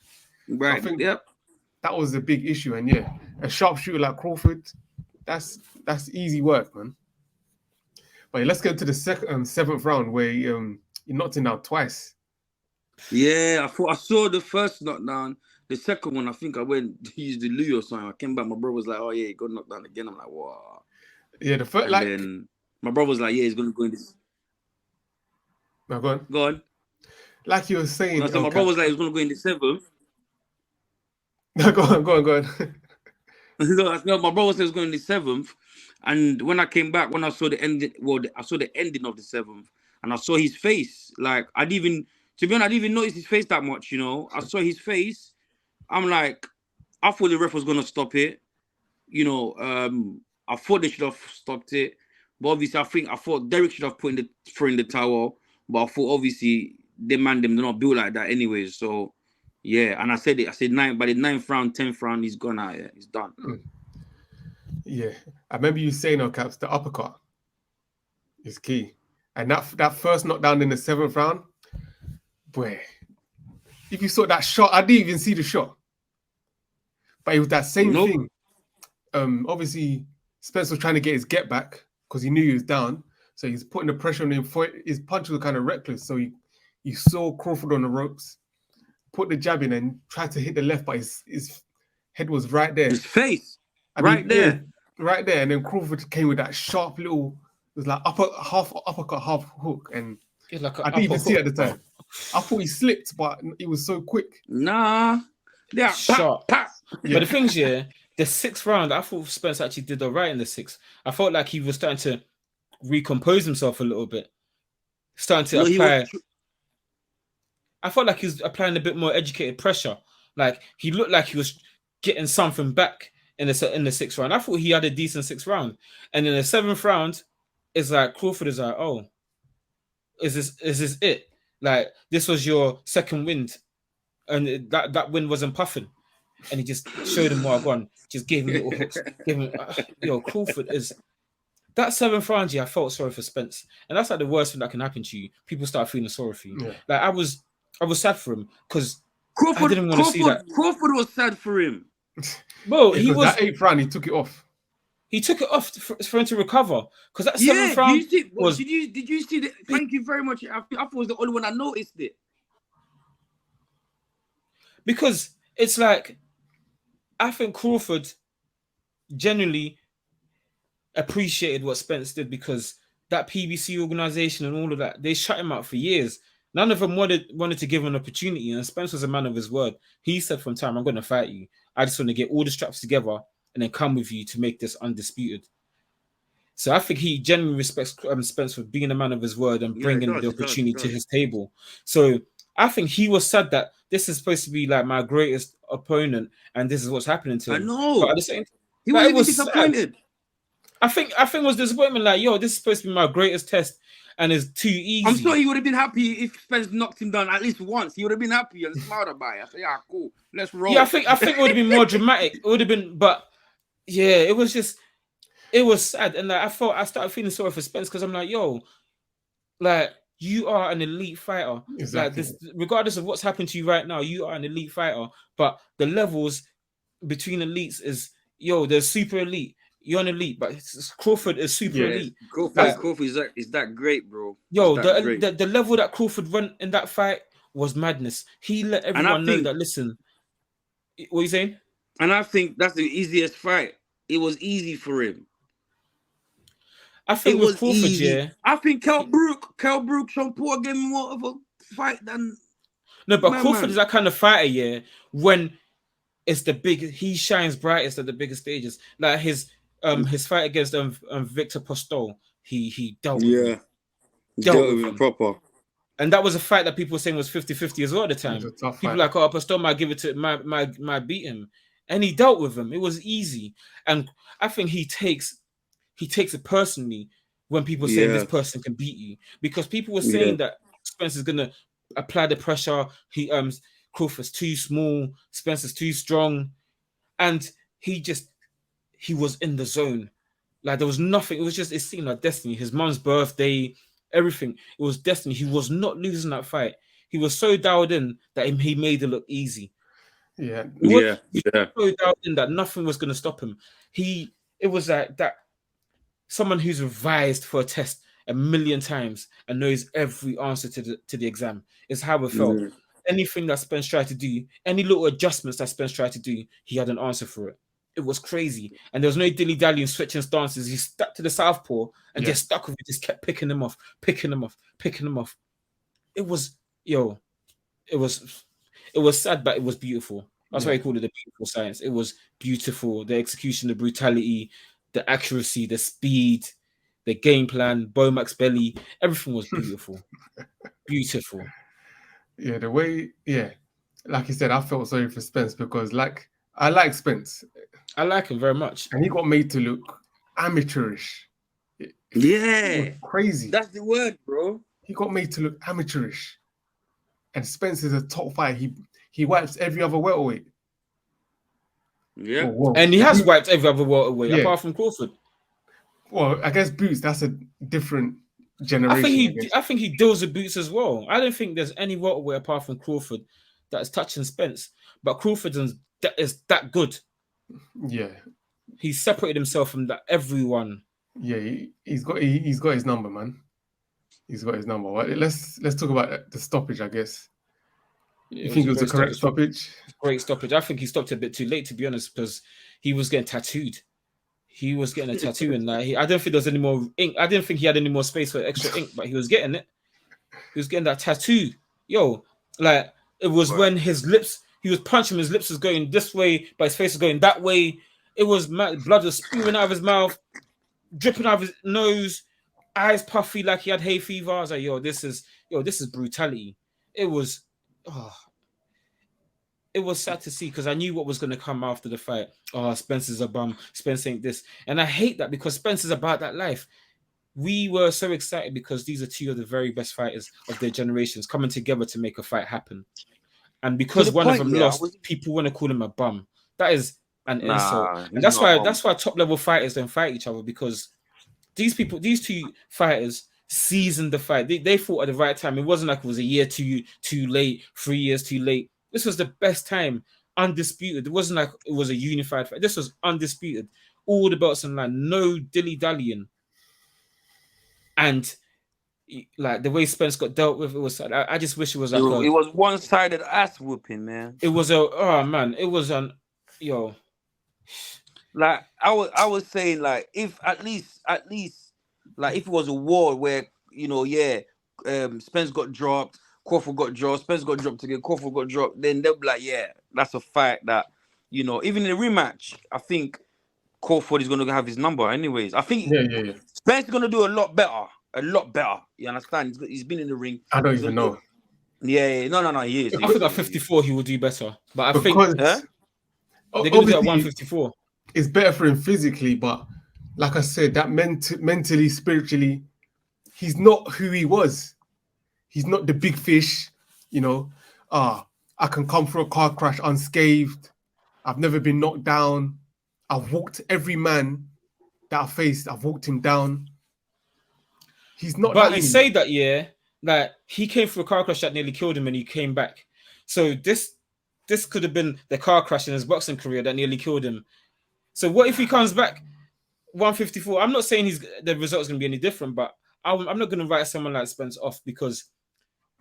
Right. I think that was a big issue. And yeah, a sharpshooter like Crawford, that's easy work, man. But let's get to the seventh round where he knocked him out twice. Yeah, I saw the first knockdown. The second one, I think I went to use the Louis or something. I came back, my brother was like, "Oh yeah, he got knocked down again." I'm like, "Wow." Yeah, the first then my brother was like, "Yeah, he's gonna go in this." No, go on. Go on. Like you were saying, my brother was like, "He's gonna go in the seventh." No, go on. No, my brother said he was going in the seventh, and when I came back, when I saw the ending, I saw the ending of the seventh, and I saw his face. Like I didn't even notice his face that much. I saw his face. I'm like, I thought the ref was gonna stop it. I thought they should have stopped it, but obviously, I thought Derek should have thrown in the towel. But I thought obviously they're not built like that anyway. So yeah, and I said it. I said by the 9th round, 10th round, he's gone out. Yeah, he's done. Yeah, I remember you saying, Caps, the uppercut is key, and that first knockdown in the 7th round, boy. If you saw that shot, I didn't even see the shot, but it was that same thing. Obviously, Spence was trying to get his get back because he knew he was down, so he's putting the pressure on him. His punches were kind of reckless, so you saw Crawford on the ropes, put the jab in and tried to hit the left, but his head was right there. His face, right there. And then Crawford came with that sharp little, it was like half uppercut, half hook, and I didn't even see it at the time. I thought he slipped, but it was so quick. Nah, yeah, sharp. Yeah. But the thing is, the 6th round, I thought Spence actually did all right in the 6th. I felt like he was starting to recompose himself a little bit, starting to apply. I felt like he was applying a bit more educated pressure. Like he looked like he was getting something back in the 6th round. I thought he had a decent 6th round, and in the 7th round, it's like Crawford is like, "Oh, is this it? Like this was your second wind, and that wind wasn't puffing." And he just showed him more gone, just gave him little hooks. Crawford is that 7th round. I felt sorry for Spence, and that's like the worst thing that can happen to you. People start feeling sorry for you. Yeah. Like I was sad for him because I didn't want to see that. Crawford was sad for him. Bro, he was that 8th round. He took it off. He took it off for him to recover because that 7th round was. Did you see that? Thank you very much. I thought I was the only one that noticed it. Because it's like, I think Crawford genuinely appreciated what Spence did, because that PBC organization and all of that, they shut him out for years. None of them wanted to give him an opportunity, and Spence was a man of his word. He said from time, I'm going to fight you. I just want to get all the straps together and then come with you to make this undisputed. So I think he genuinely respects Spence for being a man of his word and bringing the opportunity to his table. So I think he was sad that this is supposed to be like my greatest opponent and this is what's happening to him. I know. But at the same time, he was even disappointed. Sad. I think it was disappointment. Like, yo, this is supposed to be my greatest test, and it's too easy. I'm sure he would have been happy if Spence knocked him down at least once. He would have been happy and smiled about it. I said, "Yeah, cool, let's roll." Yeah, I think it would have been more dramatic. It would have been, but yeah, it was sad, and like, I started feeling sorry for Spence because I'm like, yo, like, you are an elite fighter. Exactly. Like, this, regardless of what's happened to you right now, you are an elite fighter. But the levels between elites is, yo, there's super elite. You're an elite, but Crawford is super elite. Crawford is that great, bro. Yo, the level that Crawford went in that fight was madness. He let everyone know that, listen, what are you saying? And I think that's the easiest fight. It was easy for him. I think with Crawford, yeah. I think Kell Brook, Sean Paul gave him more of a fight than... No, but Crawford is that kind of fighter, yeah, when it's the big... He shines brightest at the bigger stages. Like his fight against Victor Postol, he dealt with him. Dealt with him proper. And that was a fight that people were saying was 50-50 as well at the time. People like, oh, Postol might give it to might beat him. And he dealt with him. It was easy. And I think he takes it personally when people say this person can beat you. Because people were saying that Spence is gonna apply the pressure. Crawford's too small, Spencer's too strong. And he was in the zone. Like there was nothing. It seemed like destiny. His mom's birthday, everything. It was destiny. He was not losing that fight. He was so dialed in that he made it look easy. Yeah. He was so dialed in that nothing was going to stop him. It was like that. Someone who's revised for a test 1,000,000 times and knows every answer to the exam is how it felt. Anything that Spence tried to do, any little adjustments that Spence tried to do, he had an answer for it. It was crazy. And there was no dilly-dallying, switching stances. He stuck to the southpaw and just stuck with it, just kept picking them off. It was sad, but it was beautiful. That's why he called it the beautiful science. It was beautiful. The execution, the brutality, the accuracy, the speed, the game plan, Bomax belly, everything was beautiful. Beautiful. Yeah, the way, like you said, I felt sorry for Spence because, like, I like Spence. I like him very much. And he got made to look amateurish. Crazy. That's the word, bro. He got made to look amateurish. And Spence is a top fighter. He wipes every other welterweight. Yeah. And he has wiped every other welterweight, apart from Crawford. Well, I guess Boots, that's a different generation. I think he deals with Boots as well. I don't think there's any welterweight apart from Crawford that is touching Spence. But Crawford is that good. Yeah. He separated himself from everyone. Yeah, he's got his number, man. He's got his number. Well, let's talk about the stoppage, I guess. You think it was a correct stoppage? Great stoppage. I think he stopped a bit too late, to be honest, because he was getting tattooed. He was getting a tattoo, and I don't think there was any more ink. I didn't think he had any more space for extra ink, but he was getting it. He was getting that tattoo. Yo, like it was when his lips, he was punching, his lips was going this way, but his face was going that way. It was blood was spewing out of his mouth, dripping out of his nose, eyes puffy like he had hay fever. I was like, this is brutality. It was sad to see because I knew what was going to come after the fight. Oh, Spence is a bum. Spence ain't this. And I hate that because Spence is about that life. We were so excited because these are two of the very best fighters of their generations coming together to make a fight happen. And because one of them lost, people want to call him a bum. That is an insult. And that's why top level fighters don't fight each other, because these two fighters seasoned the fight. They fought at the right time. It wasn't like it was a year too late, 3 years too late. This was the best time, undisputed. It wasn't like it was a unified fight. This was undisputed. All the belts in line, no dilly-dallying. And like the way Spence got dealt with, it was. I just wish it was like it was one-sided ass whooping, man. It was it was Like I was saying, like if at least like if it was a war where Spence got dropped, Crawford got dropped, Spence got dropped again, Crawford got dropped, then they'll be like, yeah, that's a fight that even in the rematch, I think Crawford is gonna have his number anyways. I think Yeah. Spence is gonna do a lot better. A lot better. You understand? He's been in the ring. I don't He's even gonna know. yeah. No, he is. I think at 54 he will do better, but I think Because Huh? they're going to do it at obviously 154. it's better for him physically, but like I said, that mentally, spiritually, he's not who he was. He's not the big fish, I can come through a car crash unscathed. I've never been knocked down. I've walked every man that I faced. I've walked him down. He's not But that you anymore. say that, yeah, that he came through a car crash that nearly killed him and he came back. So this could have been the car crash in his boxing career that nearly killed him. So what if he comes back 154? I'm not saying the result's going to be any different, but I'm not going to write someone like Spence off because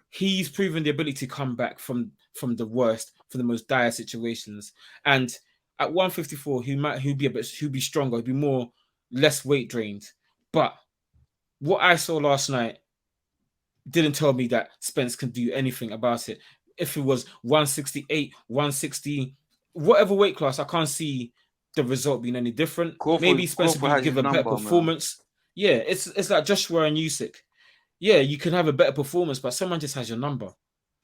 he's proven the ability to come back from the worst, from the most dire situations. And at 154, he'll be stronger, he'll be less weight drained. But what I saw last night didn't tell me that Spence can do anything about it. If it was 168, 160, whatever weight class, I can't see the result being any different. Maybe Spence Crawford will has give his a better number, performance. Man. Yeah, it's like Joshua and Usyk. Yeah, you can have a better performance, but someone just has your number.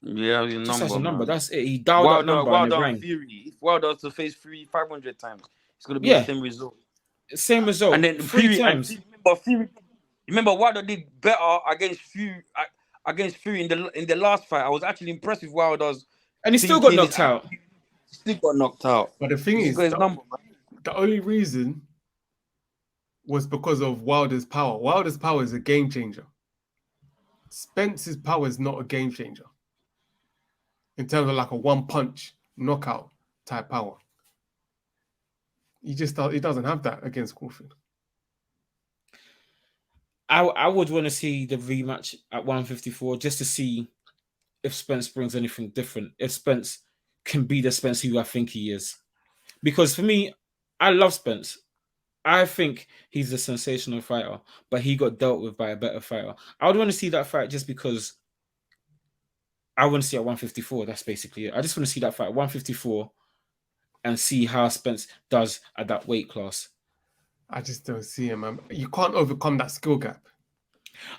Yeah, his Just number, has your number. man. That's it. He dialed that number and it rang. Fury. If Wilder has to face Fury 500 times, it's gonna be the same result. Same result. And then three times. Remember Wilder did better against Fury in the last fight. I was actually impressed with Wilder's. And he still got knocked out. Still got knocked out. But the thing is, got his number, man. The only reason was because of Wilder's power. Wilder's power is a game changer. Spence's power is not a game changer in terms of like a one-punch knockout type power. He doesn't have that against Crawford. I would want to see the rematch at 154 just to see if Spence brings anything different. If Spence can be the Spence who I think he is. Because for me, I love Spence. I think he's a sensational fighter, but he got dealt with by a better fighter. I would want to see that fight just because I want to see at 154. That's basically it. I just want to see that fight at 154 and see how Spence does at that weight class. I just don't see him, man. You can't overcome that skill gap.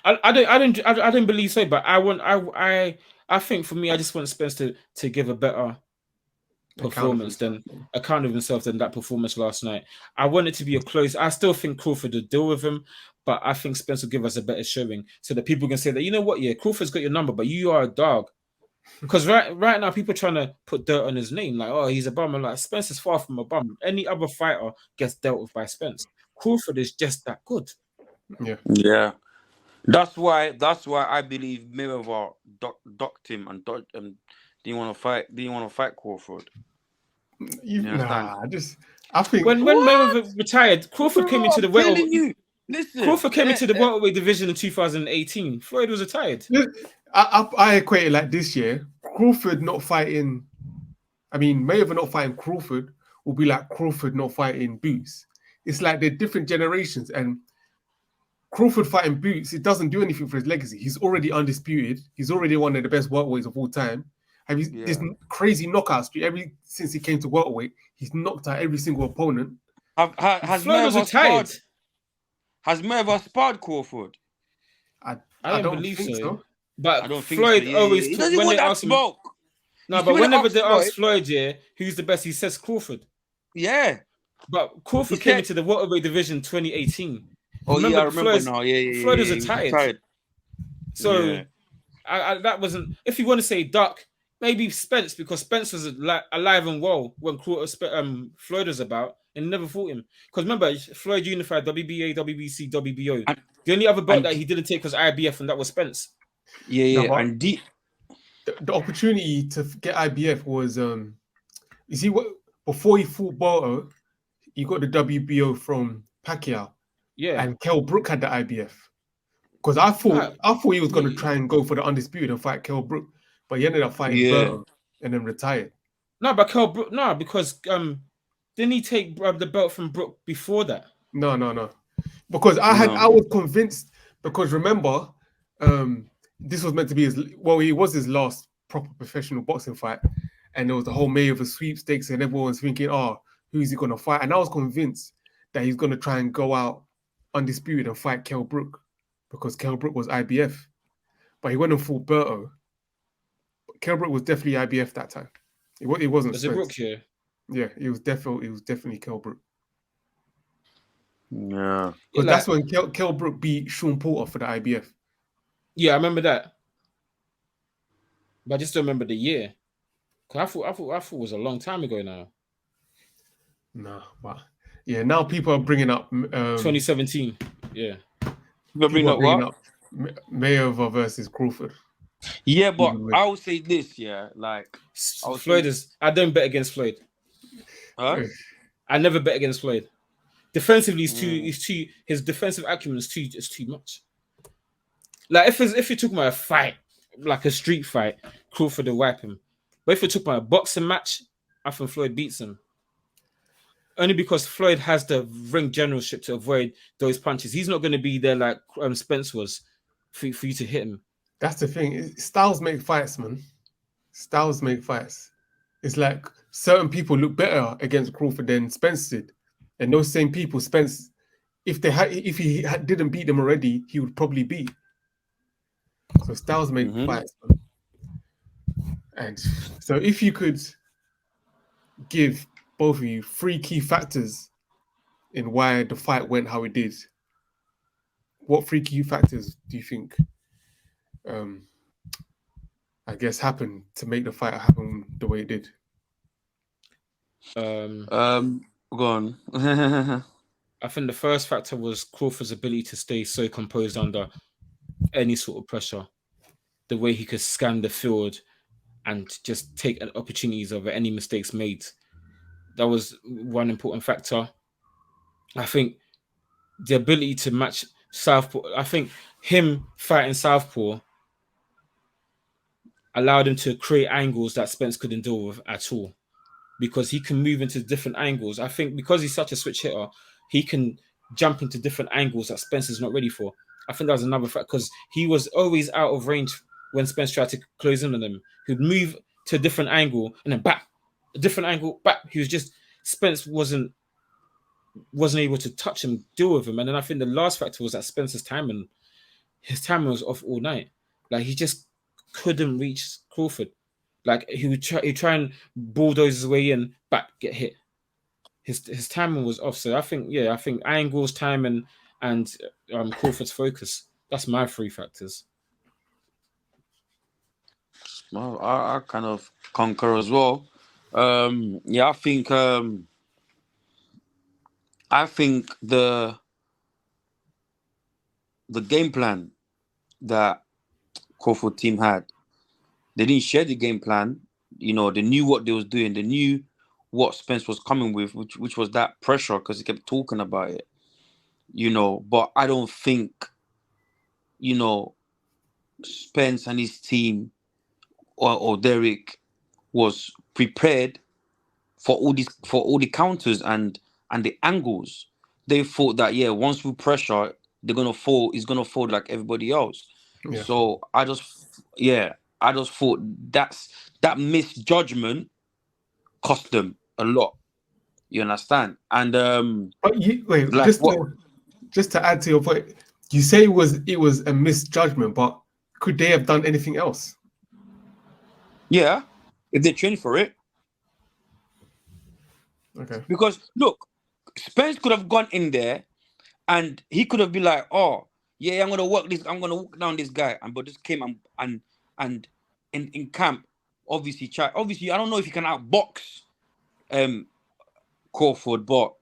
I don't believe so, but I think for me, I just want Spence to give a better performance than account of himself than that performance last night. I want it to be a close. I still think Crawford will deal with him, but I think Spence will give us a better showing so that people can say that, you know what, yeah, Crawford's got your number, but you are a dog. Because right now people are trying to put dirt on his name, like, oh, he's a bum. Like, Spence is far from a bum. Any other fighter gets dealt with by Spence. Crawford is just that good. Yeah. That's why I believe Mayweather docked him and didn't want to fight Crawford. I think when Mayweather retired, Crawford came into the welterweight. Crawford came into the welterweight division in 2018. Floyd was retired. I equate it like this year. Crawford not fighting. I mean, Mayweather not fighting Crawford will be like Crawford not fighting Boots. It's like they're different generations, and Crawford fighting Boots, it doesn't do anything for his legacy. He's already undisputed. He's already one of the best welterweights of all time. This crazy knockout streak. Since he came to welterweight, he's knocked out every single opponent. Has Mayweather sparred Crawford? I don't believe so. But I don't think Floyd so. always he doesn't want that smoke. But whenever they ask Floyd, who's the best, he says Crawford. Yeah. But Crawford came into the welterweight division 2018. Oh, I remember now. Floyd was retired. So that wasn't. If you want to say duck, maybe Spence, because Spence was alive and well when Floyd was about and never fought him. Because remember, Floyd unified WBA, WBC, WBO. The only other belt that he didn't take was IBF, and that was Spence. And the opportunity to get IBF was you see what before he fought Boto, he got the WBO from Pacquiao. Yeah. And Kell Brook had the IBF. Because I thought he was going to try and go for the undisputed and fight Kell Brook, but he ended up fighting Boto and then retired. No, but Kell Brook, because Didn't he take the belt from Brook before that? No. Because I was convinced, because remember, this was meant to be he was his last proper professional boxing fight, and there was the whole Mayweather sweepstakes, and everyone was thinking, oh, who's he gonna fight? And I was convinced that he's gonna try and go out undisputed and fight Kell Brook, because Kell Brook was IBF, but he went and fought Berto. Kell Brook was definitely IBF that time. It wasn't. Was it Brook here? Yeah, it was definitely Kell Brook. Yeah, because that's when Kell Brook beat Sean Porter for the IBF. Yeah, I remember that, but I just don't remember the year. Cause I thought it was a long time ago now. No, but yeah, now people are bringing up 2017. Yeah, people bringing up what? Mayweather versus Crawford. Yeah, but I would say this. Yeah, like Floyd is. I don't bet against Floyd. Huh? I never bet against Floyd. Defensively, he's too. His defensive acumen is too much. Like if you're talking about a fight, like a street fight, Crawford will wipe him. But if you're talking about a boxing match, I think Floyd beats him. Only because Floyd has the ring generalship to avoid those punches. He's not going to be there like Spence was for you to hit him. That's the thing. Styles make fights, man. Styles make fights. It's like certain people look better against Crawford than Spence did. And those same people, Spence, if he didn't beat them already, he would probably beat. So Styles make fights, man. And so if you could give both of you 3 key factors in why the fight went how it did, what 3 key factors do you think I guess happened to make the fight happen the way it did? Go on. I think the first factor was Crawford's ability to stay so composed under any sort of pressure. The way he could scan the field and just take opportunities of any mistakes made. That was one important factor. I think the ability to match Southpaw. I think him fighting Southpaw allowed him to create angles that Spence couldn't deal with at all, because he can move into different angles. I think because he's such a switch hitter, he can jump into different angles that Spence is not ready for. I think that was another fact, because he was always out of range when Spence tried to close in on him. He'd move to a different angle and then back, a different angle, back. He was just, Spence wasn't able to touch him, deal with him. And then I think the last factor was that Spence's timing, his timing was off all night. Like he just couldn't reach Crawford. Like he would try and bulldoze his way in, back, get hit. His timing was off. So I think angles, timing, and Crawford's focus. That's my 3 factors. Well, I kind of concur as well. Yeah, I think the game plan that Crawford team had, they didn't share the game plan. You know, they knew what they was doing. They knew what Spence was coming with, which was that pressure, because he kept talking about it. You know, but I don't think, you know, Spence and his team or Derek was prepared for all the counters and the angles. They thought that once we pressure, they're gonna fall. He's gonna fall like everybody else. Yeah. So I just thought that misjudgment cost them a lot. You understand? And but just to add to your point, you say it was a misjudgment, but could they have done anything else? Yeah, if they trained for it. Okay. Because look, Spence could have gone in there and he could have been like, oh, yeah, I'm gonna walk down this guy. But this came and in camp, obviously, I don't know if he can outbox Crawford, but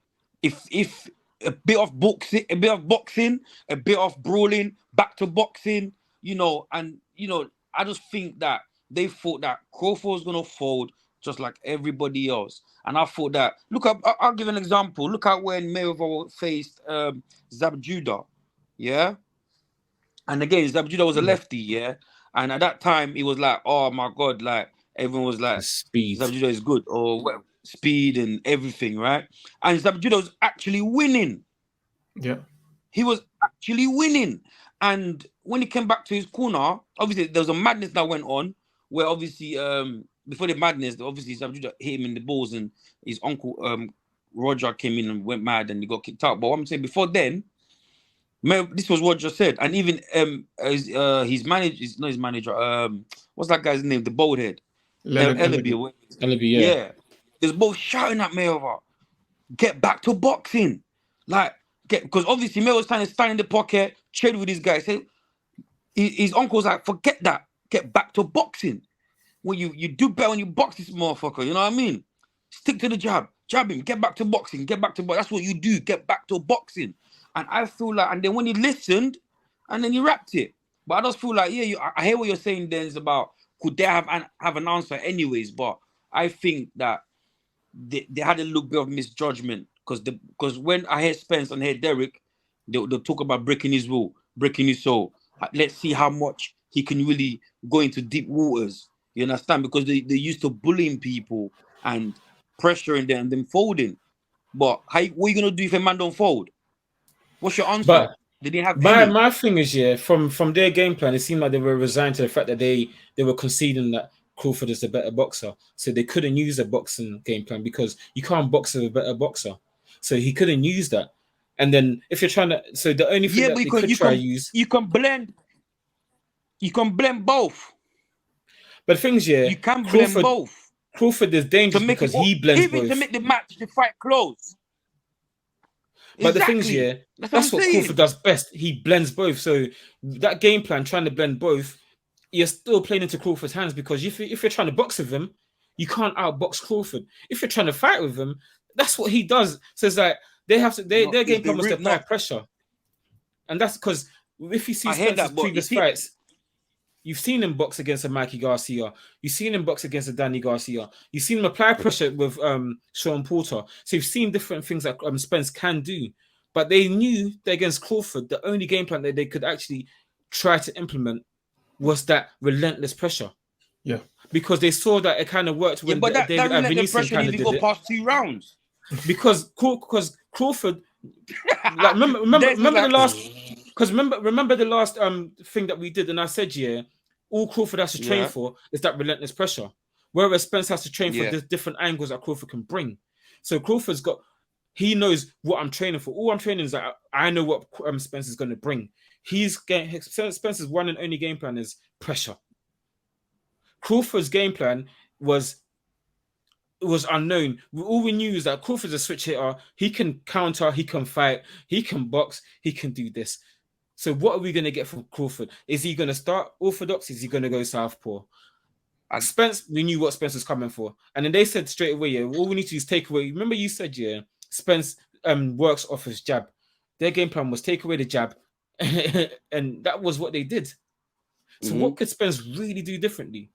if a bit of boxing, a bit of brawling, back to boxing, I just think that they thought that Crawford was gonna fold just like everybody else. And I thought that, I'll give an example. Look at when Mayweather faced Zab Judah, yeah? And again, Zab Judah was a lefty, yeah? And at that time, it was like, oh my God, like, everyone was like, speed. Zab Judah is good. Or speed and everything, right? And Judah was actually winning. Yeah. He was actually winning. And when he came back to his corner, obviously there was a madness that went on where obviously before the madness, obviously Judah hit him in the balls and his uncle Roger came in and went mad and he got kicked out. But what I'm saying before then, this was what just said, and even his manager, not his manager, what's that guy's name? The bald head, Ellaby. Yeah, there's both shouting at Mayweather, get back to boxing, like because obviously Mayweather's trying to stand in the pocket, trade with these guys. His uncle's like, forget that, get back to boxing. When you do better when you box this motherfucker, you know what I mean? Stick to the jab him, get back to boxing, That's what you do, get back to boxing. And I feel like, and then when he listened, and then he rapped it. But I just feel like, I hear what you're saying, Denz, about could they have an answer anyways? But I think that they had a little bit of misjudgment because when I hear Spence and I hear Derek, they'll talk about breaking his will, breaking his soul. Let's see how much he can really go into deep waters. You understand? Because they're used to bullying people and pressuring them and them folding. But what are you gonna do if a man don't fold? What's your answer? But did they have my thing is, from their game plan, it seemed like they were resigned to the fact that they were conceding that Crawford is the better boxer, so they couldn't use a boxing game plan because you can't box with a better boxer, so he couldn't use that. And then if you're trying to, so the only thing that they could try to use, you can blend both. But the thing is, you can blend both. Crawford is dangerous because he blends both. To make the fight close. But the thing is, that's what Crawford does best. He blends both. So that game plan, trying to blend both, you're still playing into Crawford's hands because if you're trying to box with him, you can't outbox Crawford. If you're trying to fight with him, that's what he does. So it's like they have to. Their game plan was to apply pressure, and that's because if you see Spence's previous fights. You've seen him box against a Mikey Garcia. You've seen him box against a Danny Garcia. You've seen him apply pressure with Sean Porter. So you've seen different things that Spence can do. But they knew that against Crawford, the only game plan that they could actually try to implement was that relentless pressure. Yeah. Because they saw that it kind of worked when David Avinicius kind of did it. Past 2 rounds. Because Crawford, like remember the last. Because remember the last thing that we did, and I said, all Crawford has to train for is that relentless pressure. Whereas Spence has to train for the different angles that Crawford can bring. So he knows what I'm training for. All I'm training is that I know what Spence is going to bring. Spence's one and only game plan is pressure. Crawford's game plan was unknown. All we knew is that Crawford's a switch hitter. He can counter, he can fight, he can box, he can do this. So what are we going to get from Crawford? Is he going to start orthodox? Is he going to go southpaw? Spence, we knew what Spence was coming for. And then they said straight away, all we need to do is take away. Remember you said, Spence works off his jab. Their game plan was take away the jab. And that was what they did. So what could Spence really do differently?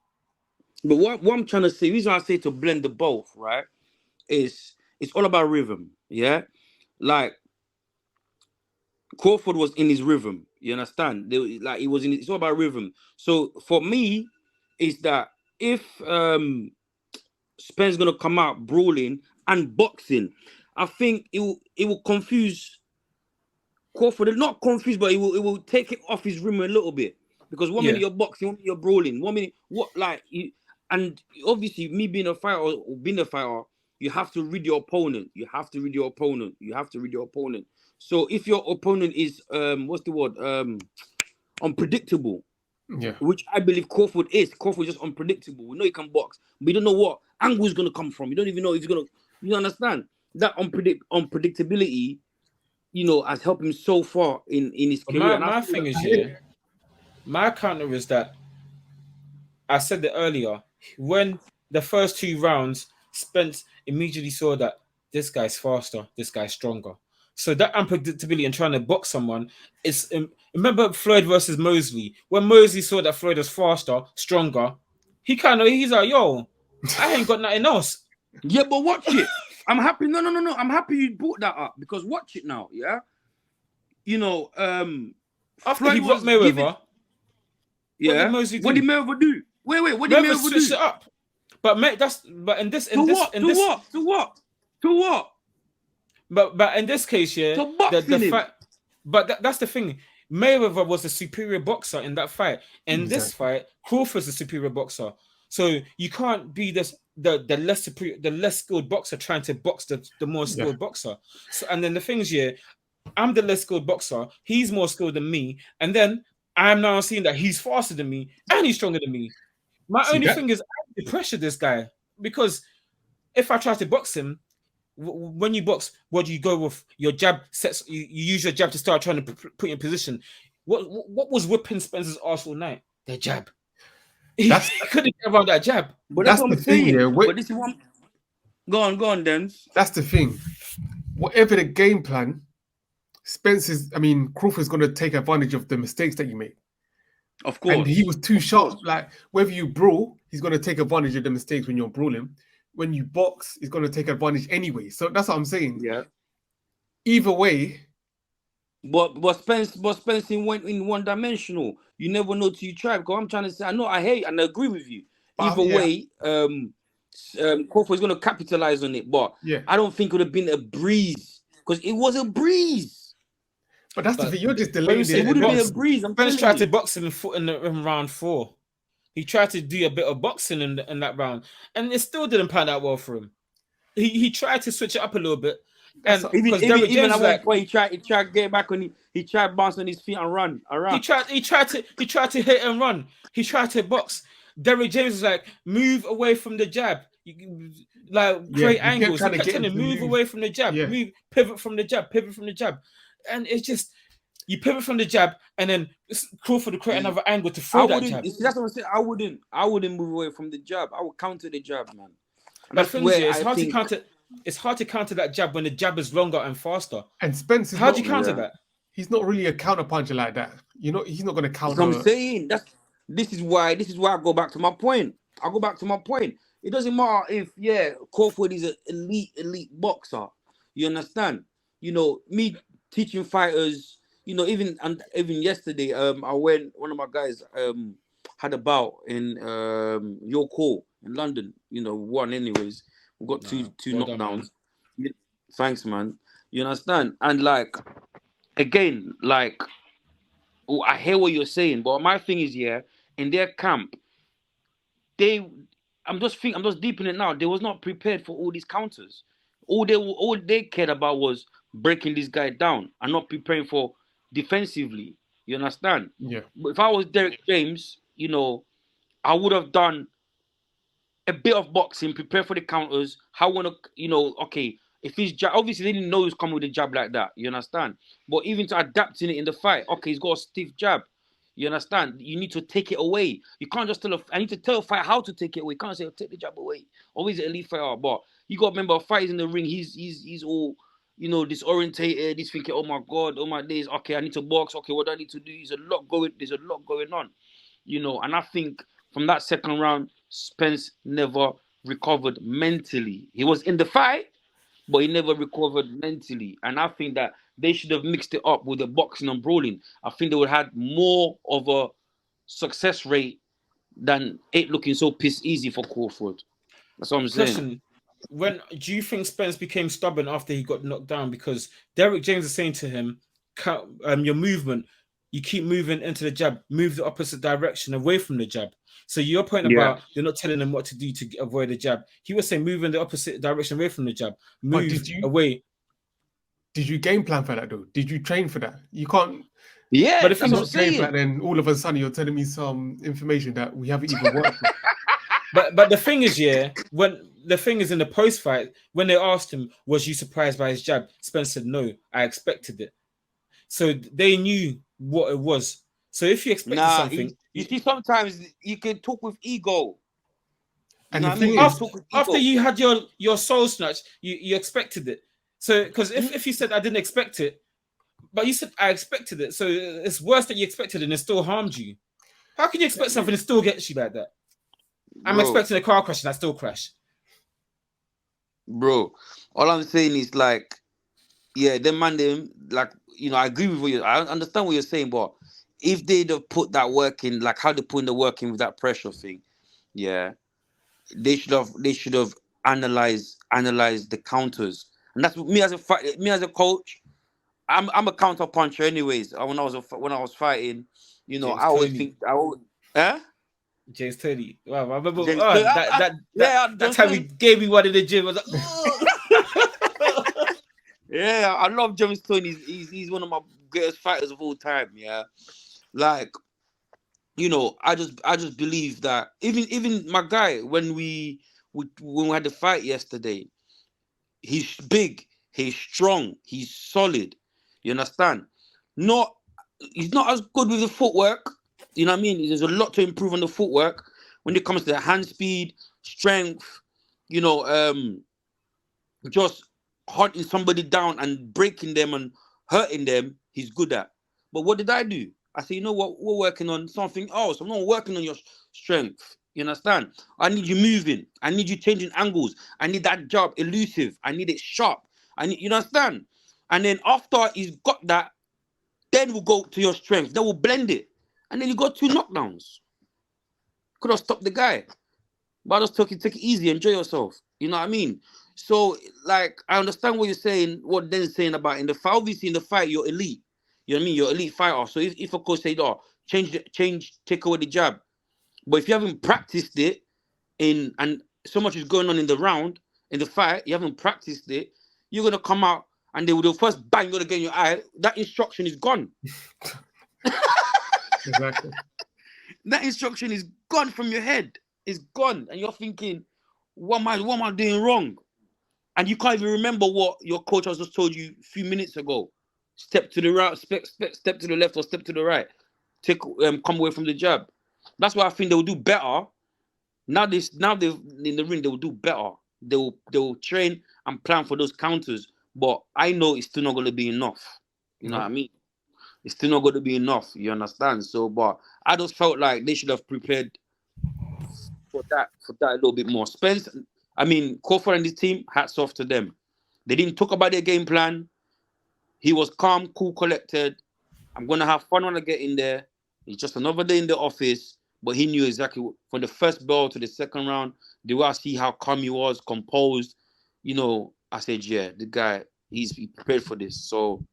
But what I'm trying to say, the reason I say to blend the both, right, is it's all about rhythm, yeah? Like, Crawford was in his rhythm, you understand? It's all about rhythm. So for me, is that if Spence gonna come out brawling and boxing, I think it will confuse Crawford. Not confused, but it will take it off his rhythm a little bit. Because 1 minute you're boxing, 1 minute you're brawling, 1 minute and obviously me being a fighter, you have to read your opponent. So if your opponent is unpredictable, which I believe Crawford is. Crawford is just unpredictable. We know he can box, but we don't know what angle he's gonna come from. You don't even know if he's gonna. You understand that unpredictability, has helped him so far in his career. My thing is, my counter is that I said it earlier. When the first 2 rounds, Spence immediately saw that this guy's faster, this guy's stronger. So that unpredictability and trying to box someone is. Remember Floyd versus Mosley. When Mosley saw that Floyd was faster, stronger, he's like, yo, I ain't got nothing else. Yeah, but watch it. I'm happy. No. I'm happy you brought that up because watch it now. Yeah, after Floyd he brought Mayweather. What did Mayweather do? Wait. What did Mayweather do? It up. But mate, but in this But in this case, yeah, To boxing him. fight. But that's the thing. Mayweather was the superior boxer in that fight. In this fight, Crawford's the superior boxer. So you can't be the less skilled boxer trying to box the more skilled boxer. So, and then the thing is, yeah, I'm the less skilled boxer. He's more skilled than me, and then I'm now seeing that he's faster than me and he's stronger than me. My only thing is, I have to pressure this guy, because if I try to box him, when you box, what do you go with? Your jab sets. You use your jab to start trying to put you in position. What was whipping Spencer's arse all night? Their jab. He couldn't get around that jab. But that's what I'm saying. Yeah. But this is one. Go on, then. That's the thing. Whatever the game plan, Crawford's going to take advantage of the mistakes that you make. Of course. And he was too sharp. Like, whether you brawl, he's going to take advantage of the mistakes when you're brawling. When you box, he's going to take advantage anyway. So that's what I'm saying. Yeah. Either way. But Spence went in one-dimensional. You never know till you try. Because I'm trying to say, I hate and I agree with you. Either way, Crawford's going to capitalize on it. But I don't think it would have been a breeze. Because it was a breeze. But that's the thing. You're just delaying it. It would have been a breeze. Spence tried to box him in round 4. He tried to do a bit of boxing in that round, and it still didn't pan out well for him. He tried to switch it up a little bit, and even at one point he tried to get back on. He tried to bounce on his feet and run around. He tried to hit and run. He tried to box. Derrick James was like, move away from the jab. Create angles. He kept telling him, move away from the jab. Move, pivot from the jab. And it's just, you pivot from the jab, and then Crawford to create another angle to throw that jab. That's what I'm saying. I wouldn't move away from the jab. I would counter the jab, man. But it's hard to counter. It's hard to counter that jab when the jab is longer and faster. And Spence, how do you counter that? He's not really a counter puncher like that. He's not going to counter. That's what I'm saying. This is why I go back to my point. It doesn't matter if Crawford is an elite boxer. You understand? Me teaching fighters. Even yesterday, one of my guys had a bout in your call in London. Won anyways. We got two knockdowns. Thanks, man. You understand? And again, I hear what you're saying, but my thing is, in their camp, I'm just deep in it now. They was not prepared for all these counters. All they cared about was breaking this guy down and not preparing for defensively. You understand? Yeah. But if I was Derrick James, I would have done a bit of boxing, prepare for the counters. How want to, okay, if he's obviously they didn't know he was coming with a jab like that. You understand? But even to adapting it in the fight, okay, he's got a stiff jab. You understand? You need to take it away. You can't just I need to tell a fighter how to take it away. You can't say take the jab away. Always an elite fighter, but you got to remember, fighters in the ring. He's all disorientated. He's thinking, oh my god, oh my days. Okay, I need to box. Okay, what do I need to do? There's a lot going on. And I think from that second round, Spence never recovered mentally. He was in the fight, but he never recovered mentally. And I think that they should have mixed it up with the boxing and brawling. I think they would have had more of a success rate than it looking so piss easy for Crawford. That's what I'm saying. When do you think Spence became stubborn after he got knocked down? Because Derrick James is saying to him, your movement, you keep moving into the jab, move the opposite direction away from the jab. So your point about they're not telling him what to do to avoid the jab. He was saying move in the opposite direction away from the jab. Move away. Did you game plan for that though? Did you train for that? You can't. Yeah, but if you're not trained for that, then all of a sudden you're telling me some information that we haven't even worked with. But the thing is, when the thing is in the post fight, when they asked him, was you surprised by his jab? Spence said, no, I expected it. So they knew what it was. So if you expected something, you see, sometimes you can talk with ego. And the thing is, after you had your soul snatch, you expected it. So because if you said I didn't expect it, but you said I expected it, so it's worse that you expected it and it still harmed you. How can you expect something that still gets you like that? I'm expecting a car crash and I still crash. Bro, all I'm saying is I agree with you. I understand what you're saying, but if they'd have put that work in, how they put in the work in with that pressure thing, they should have analyzed the counters, and that's me as a coach. I'm a counter puncher, anyways. When I was fighting, James I always Toney. think eh? James Toney. Wow, I remember James Toney, that James time he Toney. gave me one in the gym. I was like, Yeah, I love James Toney. He's one of my greatest fighters of all time. Yeah, like I just believe that even my guy when we had the fight yesterday, he's big, he's strong, he's solid. You understand? He's not as good with the footwork. You know what I mean? There's a lot to improve on the footwork when it comes to the hand speed, strength. Just hunting somebody down and breaking them and hurting them, he's good at. But what did I do? I said, you know what? We're working on something else. I'm not working on your strength. You understand? I need you moving. I need you changing angles. I need that jab elusive. I need it sharp. You understand? And then after he's got that, then we'll go to your strength. Then we'll blend it. And then you got 2 knockdowns. Could have stopped the guy. But I just take it easy, enjoy yourself. You know what I mean? So, like, I understand what you're saying, what Den's saying about in the fight. Obviously, in the fight, you're elite. You know what I mean? You're elite fighter. So if a coach said, take away the jab. But if you haven't practiced it and so much is going on in the round, in the fight, you haven't practiced it, you're gonna come out and they'll first bang, you're gonna get in your eye. That instruction is gone. Exactly. That instruction is gone from your head. It's gone. And you're thinking, what am I doing wrong? And you can't even remember what your coach has just told you a few minutes ago. Step to the right, step to the left, or step to the right. Come away from the jab. That's why I think they will do better. Now they're in the ring, they will do better. They will train and plan for those counters. But I know it's still not going to be enough. You know what I mean? It's still not going to be enough. You understand? So, but I just felt like they should have prepared for that a little bit more. Crawford and his team, hats off to them. They didn't talk about their game plan. He was calm, cool, collected. I'm going to have fun when I get in there. It's just another day in the office. But he knew exactly from the first bell to the second round, the way I see how calm he was, composed. I said, yeah, the guy, he prepared for this. So,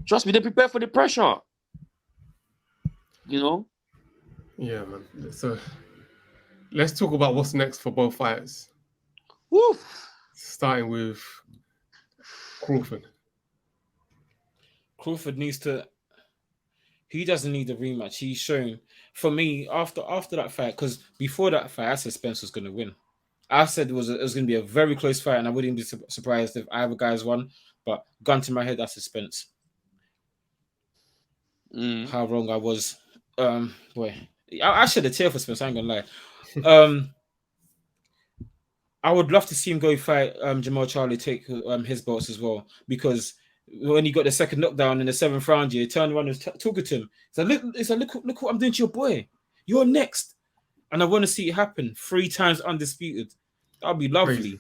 trust me, they prepared for the pressure. Yeah, man. So, let's talk about what's next for both fighters. Woof. Starting with Crawford. Crawford he doesn't need a rematch. He's shown, for me, after that fight, because before that fight, I said Spence was going to win. I said it was going to be a very close fight, and I wouldn't be surprised if either guys won. But gun to my head, that's a Spence. How wrong I was. I shed a tear for Spence, I ain't gonna lie. I would love to see him go fight Jamal Charlie, take his belts as well, because when he got the second knockdown in the 7th round, he turned around and was talking to him. It's like, look what I'm doing to your boy. You're next. And I want to see it happen 3 times undisputed. That'd be lovely. Crazy.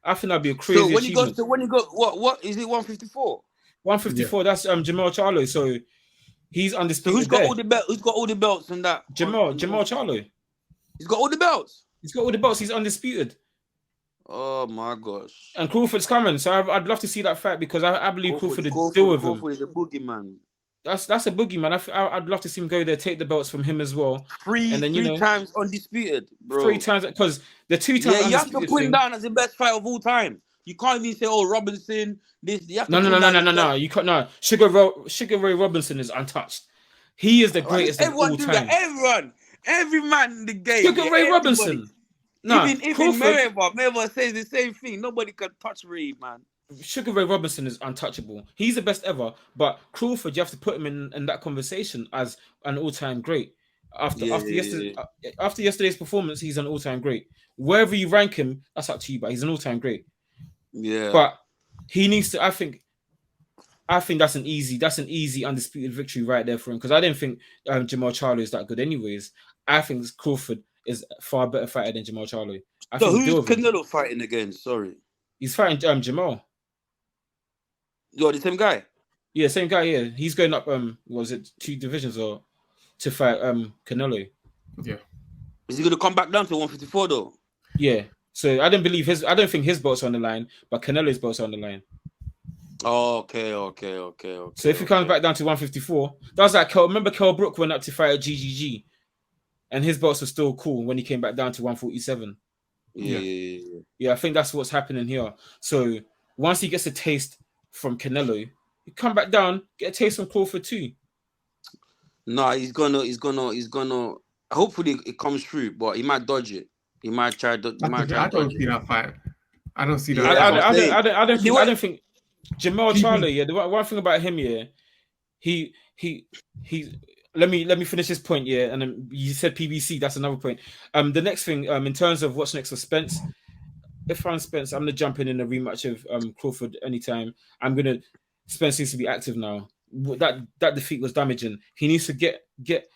I think that'd be a crazy achievement. When you go, what is it? 154. 154. Yeah. That's Jamal Charlo. So he's undisputed. So who's got all the belts? Who's got all the belts in that? Jamal Charlo. He's got all the belts. He's got all the belts. He's undisputed. Oh my gosh! And Crawford's coming, so I'd love to see that fight because I believe Crawford will deal with him. Crawford is a boogeyman. That's a boogeyman. I'd love to see him go there, take the belts from him as well. Three times undisputed, bro. 3 times, because the 2 times. Yeah, you have to put him down as the best fight of all time. You can't even say, "Oh, Robinson." You have to no. You can't. No, Sugar Ray Robinson is untouched. He is the greatest of all time. Every man in the game. Sugar Ray Robinson. No, even Mayweather says the same thing. Nobody can touch Ray, man. Sugar Ray Robinson is untouchable. He's the best ever. But Crawford, you have to put him in that conversation as an all-time great. After yesterday's performance, he's an all-time great. Wherever you rank him, that's up to you. But he's an all-time great. Yeah. But he needs to. I think that's an easy undisputed victory right there for him, because I didn't think Jamal Charlo is that good anyways. I think Crawford is a far better fighter than Jamal Charlo. So who's Canelo fighting against? Sorry. He's fighting Jamal. You're the same guy? Yeah, same guy, yeah. He's going up, was it 2 divisions or to fight Canelo? Yeah. Is he going to come back down to 154 though? Yeah. So I don't think his belt's on the line, but Canelo's belt's on the line. Okay. So if he comes back down to 154, that was like remember Kell Brook went up to fight at GGG, and his belts were still cool when he came back down to 147. Yeah. I think that's what's happening here. So once he gets a taste from Canelo, he come back down, get a taste from Crawford too. No, he's gonna. Hopefully, it comes through, but he might dodge it. He might try. I don't see that fight. I don't see that. Yeah, that's what I'm saying. I don't think Jamel PB Charlo. Yeah, the one thing about him, yeah, he. Let me finish this point, yeah, and then you said PBC. That's another point. The next thing, in terms of what's next for Spence, if I'm Spence, I'm gonna jump in a rematch of Crawford anytime. Spence needs to be active now. That defeat was damaging. He needs to get.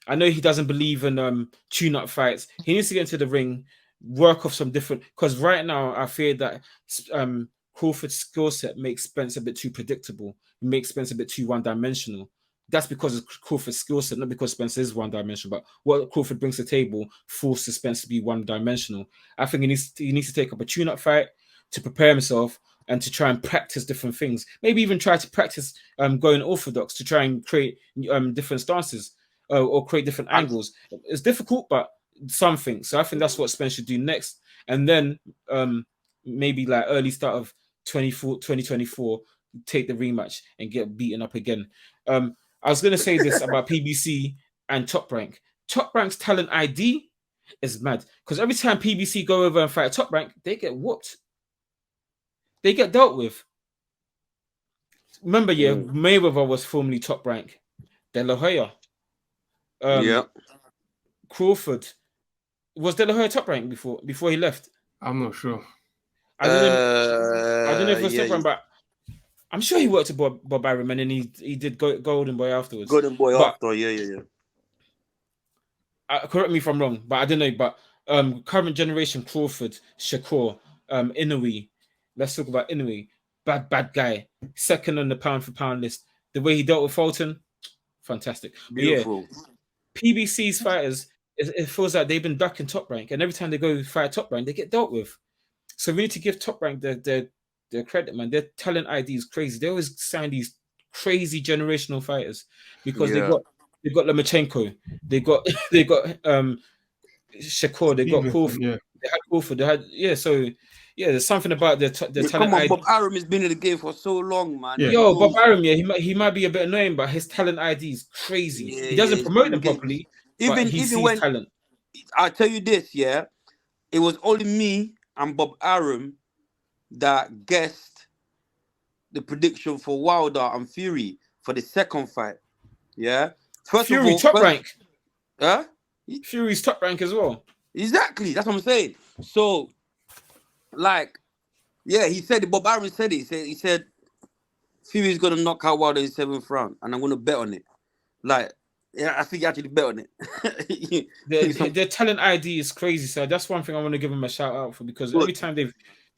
I know he doesn't believe in tune-up fights. He needs to get into the ring, work off some different. Because right now, I fear that Crawford's skill set makes Spence a bit too predictable. It makes Spence a bit too one-dimensional. That's because of Crawford's skill set, not because Spence is one-dimensional. But what Crawford brings to the table forces Spence to be one-dimensional. I think he needs to take up a tune-up fight to prepare himself and to try and practice different things. Maybe even try to practice going orthodox to try and create different stances or create different angles. It's difficult, but something. So I think that's what Spence should do next. And then maybe like early start of 2024, take the rematch and get beaten up again. I was going to say this about PBC and Top Rank. Top Rank's talent ID is mad because every time PBC go over and fight Top Rank, they get whooped. They get dealt with. Remember, Mayweather was formerly Top Rank. De La Hoya. Crawford. Was De La Hoya Top Rank before he left? I'm not sure. I don't know if it was Top Rank, but I'm sure he worked with Bob Arum and then he did Golden Boy afterwards. Yeah. Correct me if I'm wrong, but I don't know. But current generation Crawford, Shakur, Inoue. Let's talk about Inoue. Bad guy. Second on the pound for pound list. The way he dealt with Fulton, fantastic. Beautiful. But yeah, PBC's fighters, it feels like they've been ducking Top Rank, and every time they go fight Top Rank, they get dealt with. So we need to give Top Rank their credit, man. Their talent ID is crazy. They always sign these crazy generational fighters because they got Lomachenko, they got Shakur, they got Crawford, they had Crawford, so there's something about their talent. Come on, Bob Arum has been in the game for so long, man. Bob Arum, he might be a bit annoying, but his talent ID is crazy. He doesn't promote them properly, but he sees talent. I tell you this, it was only me and Bob Arum that guessed the prediction for Wilder and Fury for the second fight. Yeah. Fury Top Rank. Huh? Fury's Top Rank as well. Exactly. That's what I'm saying. So, he said it. Bob Arum said it. He said Fury's gonna knock out Wilder in the 7th round, and I'm gonna bet on it. I think you actually bet on it. Their talent ID is crazy. So that's one thing I want to give them a shout out for because every time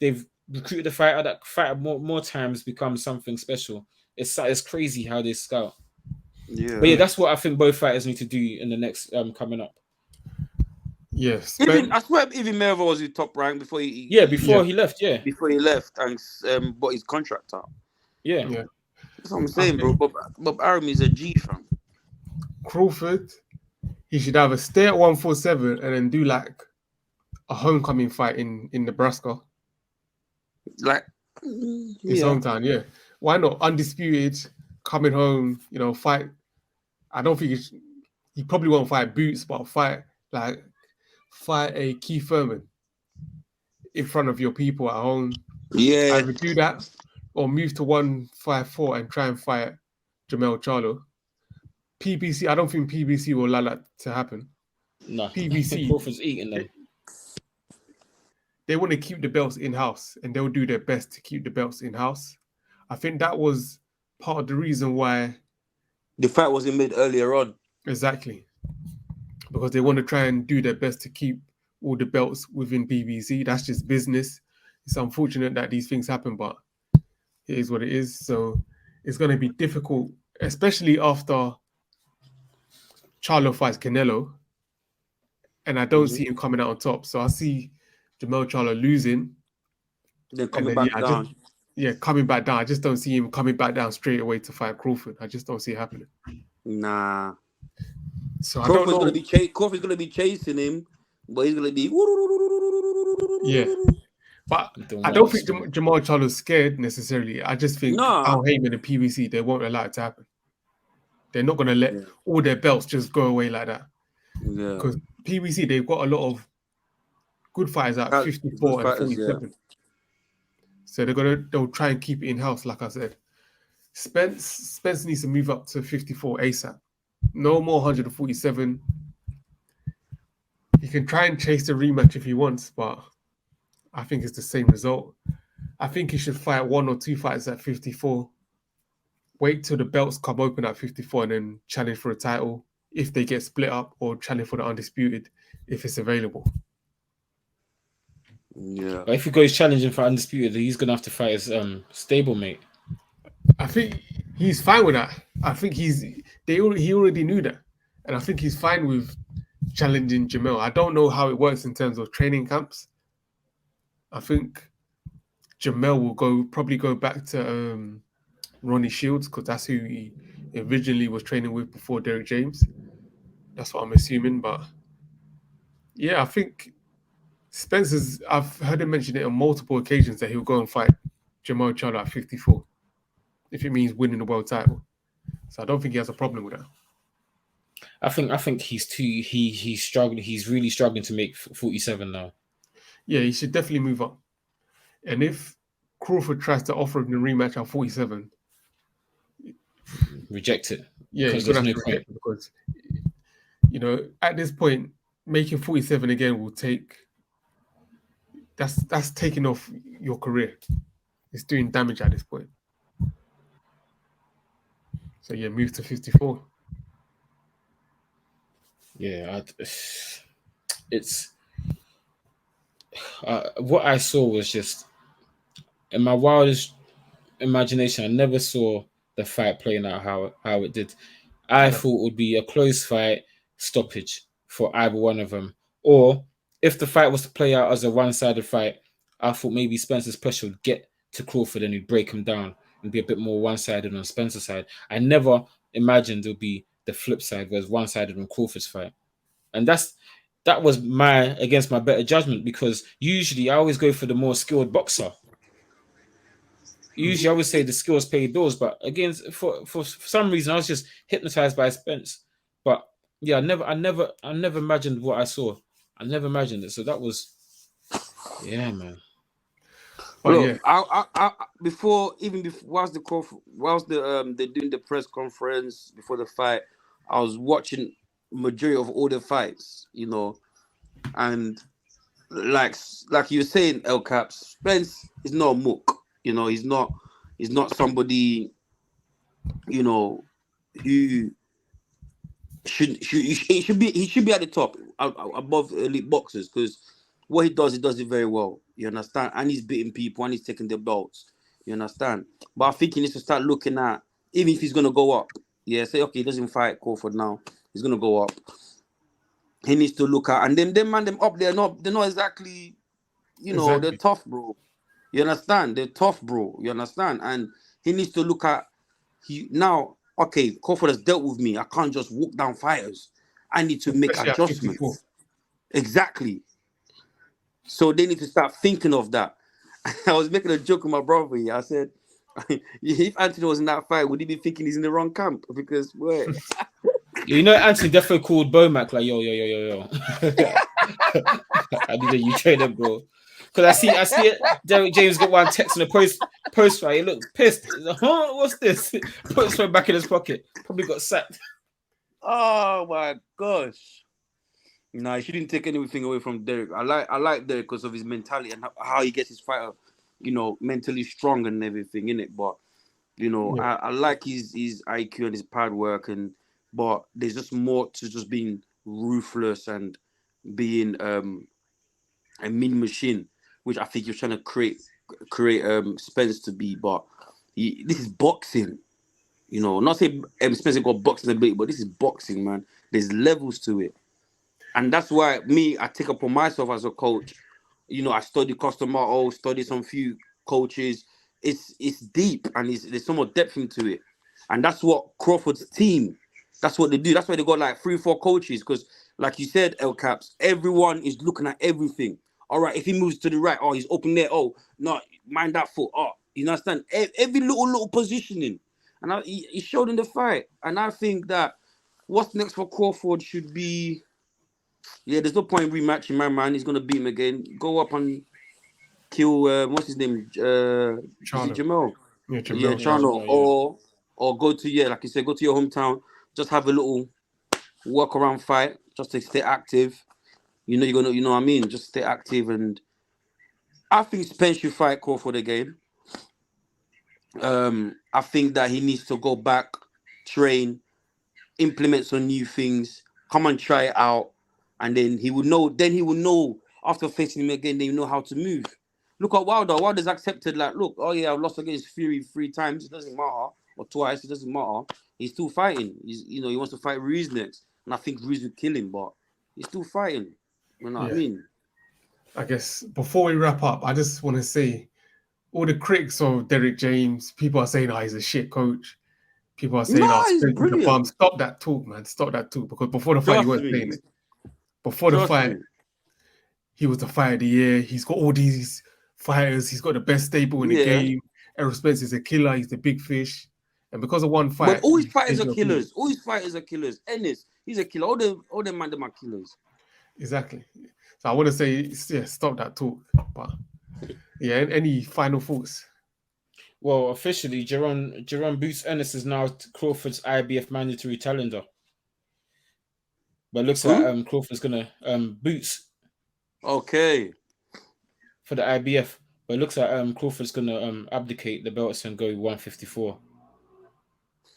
they've recruited a fighter, that fighter more times becomes something special. It's crazy how they scout. Yeah. But that's what I think both fighters need to do in the next coming up. Yes. I swear even Mayweather was in Top Rank before he left. Yeah. Before he left and bought his contract out. Yeah. That's what I'm saying, bro. Bob Arum is a G fan. Crawford, he should either stay at 147 and then do like a homecoming fight in Nebraska. His hometown, Why not? Undisputed, coming home, fight. I don't think he probably won't fight Boots, but fight a Keith Thurman in front of your people at home. Yeah. Either do that or move to 154 and try and fight Jamel Charlo. PBC, I don't think PBC will allow that to happen. No, PBC, Crawford's eating them. They want to keep the belts in-house, and they'll do their best to keep the belts in-house. I think that was part of the reason why the fight wasn't made earlier on. Exactly. Because they want to try and do their best to keep all the belts within PBC. That's just business. It's unfortunate that these things happen, but it is what it is. So it's going to be difficult, especially after Charlo fights Canelo. and I don't see him coming out on top. So I see Jermell Charlo losing, Then and coming then back down. coming back down. I just don't see him coming back down straight away to fight Crawford. I just don't see it happening. Nah. So I don't know. Crawford's gonna be chasing him, but he's gonna be. Yeah, but Don't I don't watch, think man. Jermell Charlo's scared necessarily. I just think Nah. Al Heyman and PBC, they won't allow it to happen. They're not gonna let all their belts just go away like that. Yeah. Because PBC, they've got a lot of good fighters at 54 and 47. So they'll try and keep it in house, like I said. Spence needs to move up to 54 ASAP. No more 147. He can try and chase the rematch if he wants, but I think it's the same result. I think he should fight 1 or 2 fights at 54. Wait till the belts come open at 54 and then challenge for a title if they get split up, or challenge for the undisputed if it's available. Yeah. But if he goes challenging for undisputed, he's gonna have to fight his stablemate. I think he's fine with that. I think he already knew that, and I think he's fine with challenging Jermell. I don't know how it works in terms of training camps. I think Jermell will probably go back to Ronnie Shields, because that's who he originally was training with before Derek James. That's what I'm assuming. But yeah, I think I've heard him mention it on multiple occasions that he'll go and fight Jermell Charlo at 54 if it means winning the world title. So I don't think he has a problem with that. I think he's struggling. He's really struggling to make 47 now. Yeah, he should definitely move up. And if Crawford tries to offer him the rematch at 47, reject it. Yeah, he's gonna have to reject it, because at this point, making 47 again will take. That's taking off your career. It's doing damage at this point. So yeah, move to 54. Yeah, it's what I saw was just, in my wildest imagination, I never saw the fight playing out how it did. I thought it would be a close fight, stoppage for either one of them. Or if the fight was to play out as a one-sided fight, I thought maybe Spencer's pressure would get to Crawford and he'd break him down and be a bit more one-sided on Spencer's side. I never imagined it would be the flip side, where it's one-sided on Crawford's fight. And that was against my better judgment, because usually I always go for the more skilled boxer. Usually I would say the skills pay bills, but again, for some reason I was just hypnotized by Spence. But yeah, I never imagined what I saw. I never imagined it. So that was, yeah, man. But look, I whilst they're doing the press conference before the fight, I was watching majority of all the fights, and like you were saying, El Caps, Spence is not a mook. He's not somebody, who he should be at the top, above elite boxers, because what he does it very well. You understand? And he's beating people and he's taking their belts. You understand? But I think he needs to start looking at, even if he's gonna go up, say okay, he doesn't fight Crawford now, he's gonna go up. He needs to look at, and them up, they're not exactly, they're tough, bro. You understand? They're tough, bro. You understand? And he needs to look at now. Okay, Crawford has dealt with me. I can't just walk down fighters. I need to make adjustments. Exactly. So they need to start thinking of that. I was making a joke with my brother. I said, if Anthony was in that fight, would he be thinking he's in the wrong camp? Because where? Anthony definitely called Bomac like, yo. I need you train him, bro. Because I see it. Derek James got one text in the post fight. He looked pissed. He's like, what's this? Put his phone back in his pocket. Probably got sacked. Oh my gosh. No, he shouldn't take anything away from Derek. I like Derek because of his mentality and how he gets his fighter, mentally strong and everything, innit? But I like his IQ and his pad work, but there's just more to just being ruthless and being a mean machine, which I think you're trying to create Spence to be. But this is boxing, not saying Spence got boxing ability, but this is boxing, man. There's levels to it. And that's why I take upon myself as a coach. You know, I study customer, study some few coaches. It's deep and there's so much depth into it. And that's what Crawford's team, that's what they do. That's why they got like 3-4 coaches. Because like you said, El Caps, everyone is looking at everything. All right, if he moves to the right, he's open there. Oh, no, mind that foot. You understand? Every little positioning. And he showed in the fight. And I think that what's next for Crawford should be, there's no point in rematching my man. He's going to beat him again. Go up and kill, what's his name? Is it Jamal? Yeah, Yeah, Jamil. Chano. Or go to, like you said, go to your hometown. Just have a little walk around fight just to stay active. You know, you know what I mean? Just stay active. And I think Spence should fight Crawford again. I think that he needs to go back, train, implement some new things, come and try it out, and then he will know. Then he will know after facing him again. Then you know how to move. Look at Wilder. Wilder's accepted. Like, look, I lost against Fury 3 times. It doesn't matter, or twice. It doesn't matter. He's still fighting. He wants to fight Ruiz next, and I think Ruiz will kill him, but he's still fighting. You know what I mean? I guess before we wrap up, I just want to say, all the critics of Derek James, people are saying, he's a shit coach. People are saying, he's brilliant. Stop that talk, man. Stop that talk. Because before the fight, you weren't saying it. Before the fight, he was the fight of the year. He's got all these fighters. He's got the best stable in the game. Errol Spence is a killer. He's the big fish. And because of one fight... But all his fighters are killers. All his fighters are killers. Ennis, he's a killer. All them man, them are killers. Exactly. So I want to say, stop that talk. But any final thoughts? Well, officially, Jerome Boots Ennis is now Crawford's IBF mandatory challenger. But it looks like Crawford's gonna Boots. Okay. For the IBF, but it looks like Crawford's gonna abdicate the belts and go 154.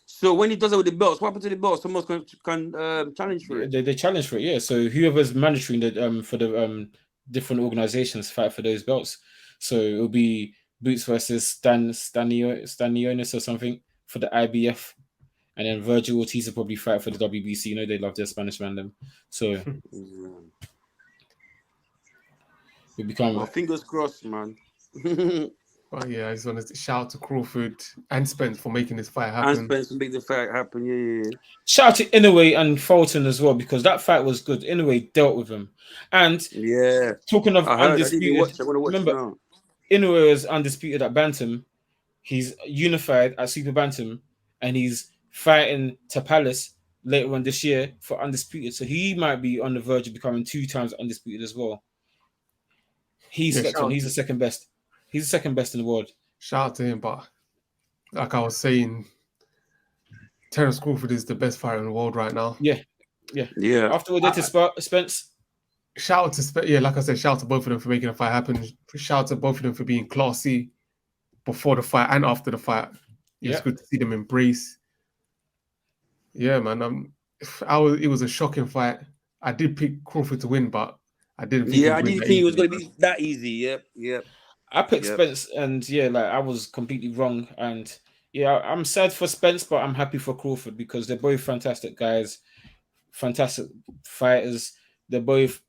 So when he does it with the belts, what happens to the belts? Someone can challenge for it. They challenge for it, yeah. So whoever's mandatory for the different organizations fight for those belts. So it'll be Boots versus Stanionis or something for the IBF, and then Virgil Ortiz will probably fight for the WBC. You know they love their Spanish man them. So it become fingers crossed, man. But I just want to shout out to Crawford and Spence for making this fight happen. And Spence to make the fight happen, yeah. Shout out to Inoue and Fulton as well, because that fight was good. Inoue dealt with him. And talking of undisputed, remember, Inoue is undisputed at Bantam. He's unified at Super Bantam, and he's fighting Tapalis later on this year for undisputed. So he might be on the verge of becoming 2 times undisputed as well. He's the second best. He's the second best in the world. Shout out to him, but like I was saying, Terence Crawford is the best fighter in the world right now. Yeah. After what they did to Spence. Shout out to Spence. Yeah, like I said, shout out to both of them for making the fight happen. Shout out to both of them for being classy before the fight and after the fight. It's good to see them embrace. Yeah, man. It was a shocking fight. I did pick Crawford to win, but I didn't think I didn't think it was going to be that easy. Yep. I picked Spence, and I was completely wrong. And I'm sad for Spence, but I'm happy for Crawford because they're both fantastic guys, fantastic fighters. They're both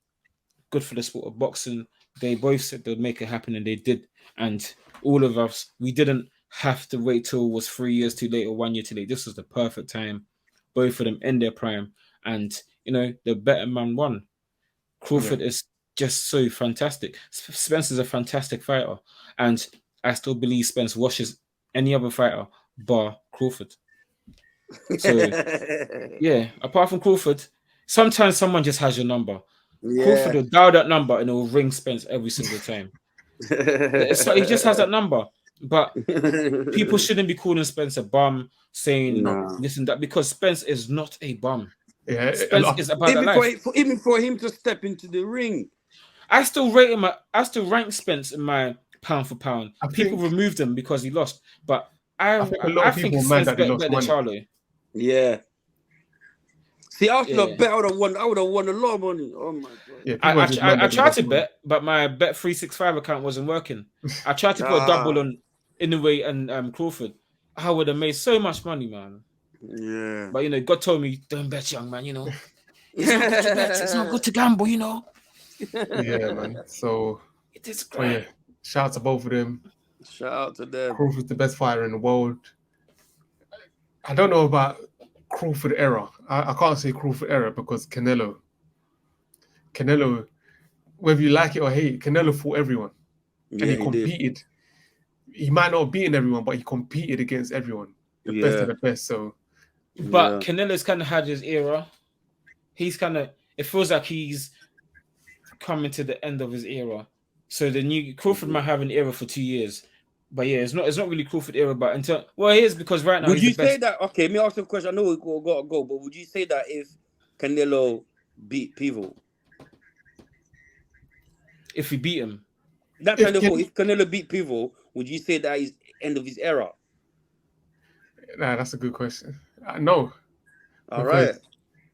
good for the sport of boxing. They both said they'd make it happen, and they did. And all of us, we didn't have to wait till it was 3 years too late or 1 year too late. This was the perfect time. Both of them in their prime, and the better man won. Crawford is just so fantastic. Spence is a fantastic fighter, and I still believe Spence washes any other fighter bar Crawford. So apart from Crawford, sometimes someone just has your number. Crawford will dial that number and it will ring Spence every single time. It's like he just has that number. But people shouldn't be calling Spence a bum, saying this and that, because Spence is not a bum. Yeah, Spence is about that life. Even for him to step into the ring, I still rate him. I still rank Spence in my pound for pound. People removed him because he lost, but I think Spence better than Charlo. Yeah. See, I should have bet. I would have won a lot of money. Oh my god! Yeah, I tried to bet, but my Bet365 account wasn't working. I tried to put a double on Inoue and Crawford. I would have made so much money, man. Yeah. But God told me, don't bet, young man. It's not good to bet. It's not good to gamble, you know. Yeah, man. So, It is but yeah, great. shout out to both of them. Shout out to them. Crawford's the best fighter in the world. I don't know about Crawford era. I can't say Crawford era because Canelo, whether you like it or hate it, Canelo fought everyone. And Yeah, he he did. competed. He might not have beaten everyone, but he competed against everyone. The best of the best. So, But Canelo's kind of had his era. He's kind of, it feels like he's coming to the end of his era. So the new Crawford might have an era for 2 years. But yeah, it's not really Crawford era, but until it is because right now Would you he's the best. say that? Okay, let me ask you a question. I know we got to go, but would you say that if Canelo beat Pivot, If we beat him, if Canelo beat Pivot, would you say that is end of his era? nah, that's a good question. No. All right.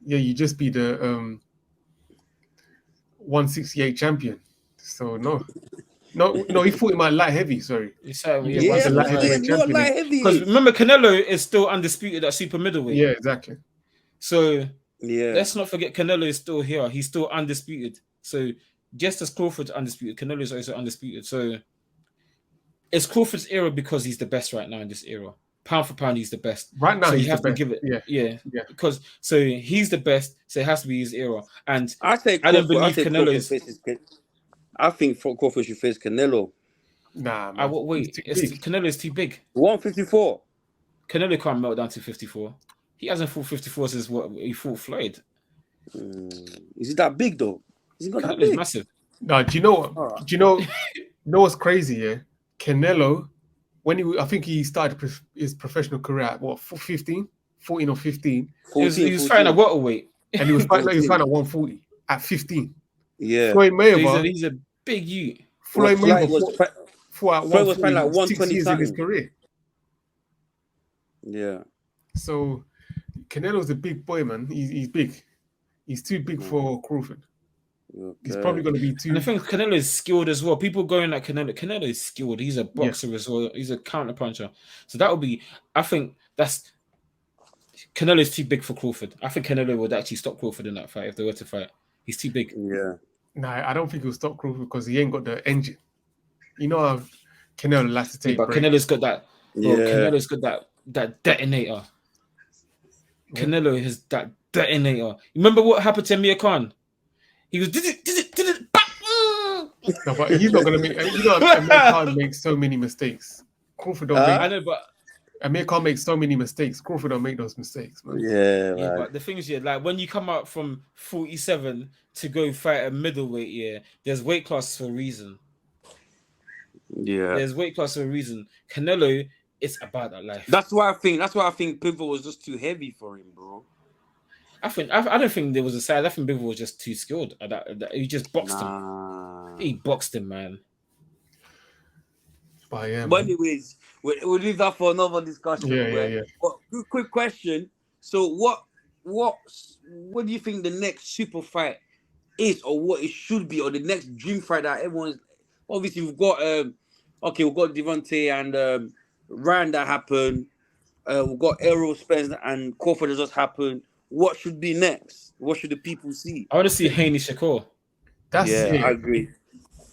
Yeah, you just be the 168 champion. So no, he fought him at light heavy. Sorry. Yeah, light heavy. Because remember, Canelo is still undisputed at super middleweight. Yeah, exactly. So let's not forget Canelo is still here. He's still undisputed. So just as Crawford's undisputed, Canelo is also undisputed. So it's Crawford's era because he's the best right now in this era. Pound for pound, he's the best. Right now, so he's you have the to best. give it. Yeah. Because so he's the best. So it has to be his era. And I don't believe Canelo is. I think Crawford should face Canelo. Nah, man. Wait, Canelo is too big. 154. Canelo can't melt down to 54. He hasn't fought 54 since he fought Floyd. Is he that big though? Is he not that big? Massive. No, do you know what? Right. Do you know what's crazy? Yeah, Canelo, I think he started his professional career at what, 14 or 15. He was fighting at welterweight, and he was fighting at 140 at 15. Yeah, Floyd Mayweather. He's a big youth. Floyd Mayweather fought at 140 like 6 years in his career. Yeah. So Canelo's a big boy, man. He's big. He's too big for Crawford. Okay. He's probably going to be too. And I think Canelo is skilled as well. People going at Canelo. Canelo is skilled. He's a boxer as well. He's a counter puncher. So that would be. I think that's. Canelo is too big for Crawford. I think Canelo would actually stop Crawford in that fight if they were to fight. He's too big. Yeah. Nah, I don't think he'll stop Crawford because he ain't got the engine. You know how Canelo likes to take. But Canelo's got that. Yeah. Canelo's got that detonator. Yeah. Canelo has that detonator. Remember what happened to Amir Khan? He was did it. No, but he's not gonna make. You know, Amir Khan makes so many mistakes. Crawford don't make. I know, but Amir Khan makes so many mistakes. Crawford don't make those mistakes, man. Yeah, but the thing is, like when you come up from 47 to go fight a middleweight, there's weight classes for a reason. Yeah, there's weight class for a reason. Canelo, it's about that life. That's why I think Pivot was just too heavy for him, bro. I don't think there was a size. I think Pivot was just too skilled. He just boxed him. He boxed him, man. But anyways, we'll leave that for another discussion. Yeah. But quick question. So what do you think the next super fight is, or what it should be, or the next dream fight that everyone's obviously we've got Devontae and Ryan that happened. We've got Errol Spence and Crawford that just happened. What should be next? What should the people see? I want to see Haney Shakur. That's it. I agree.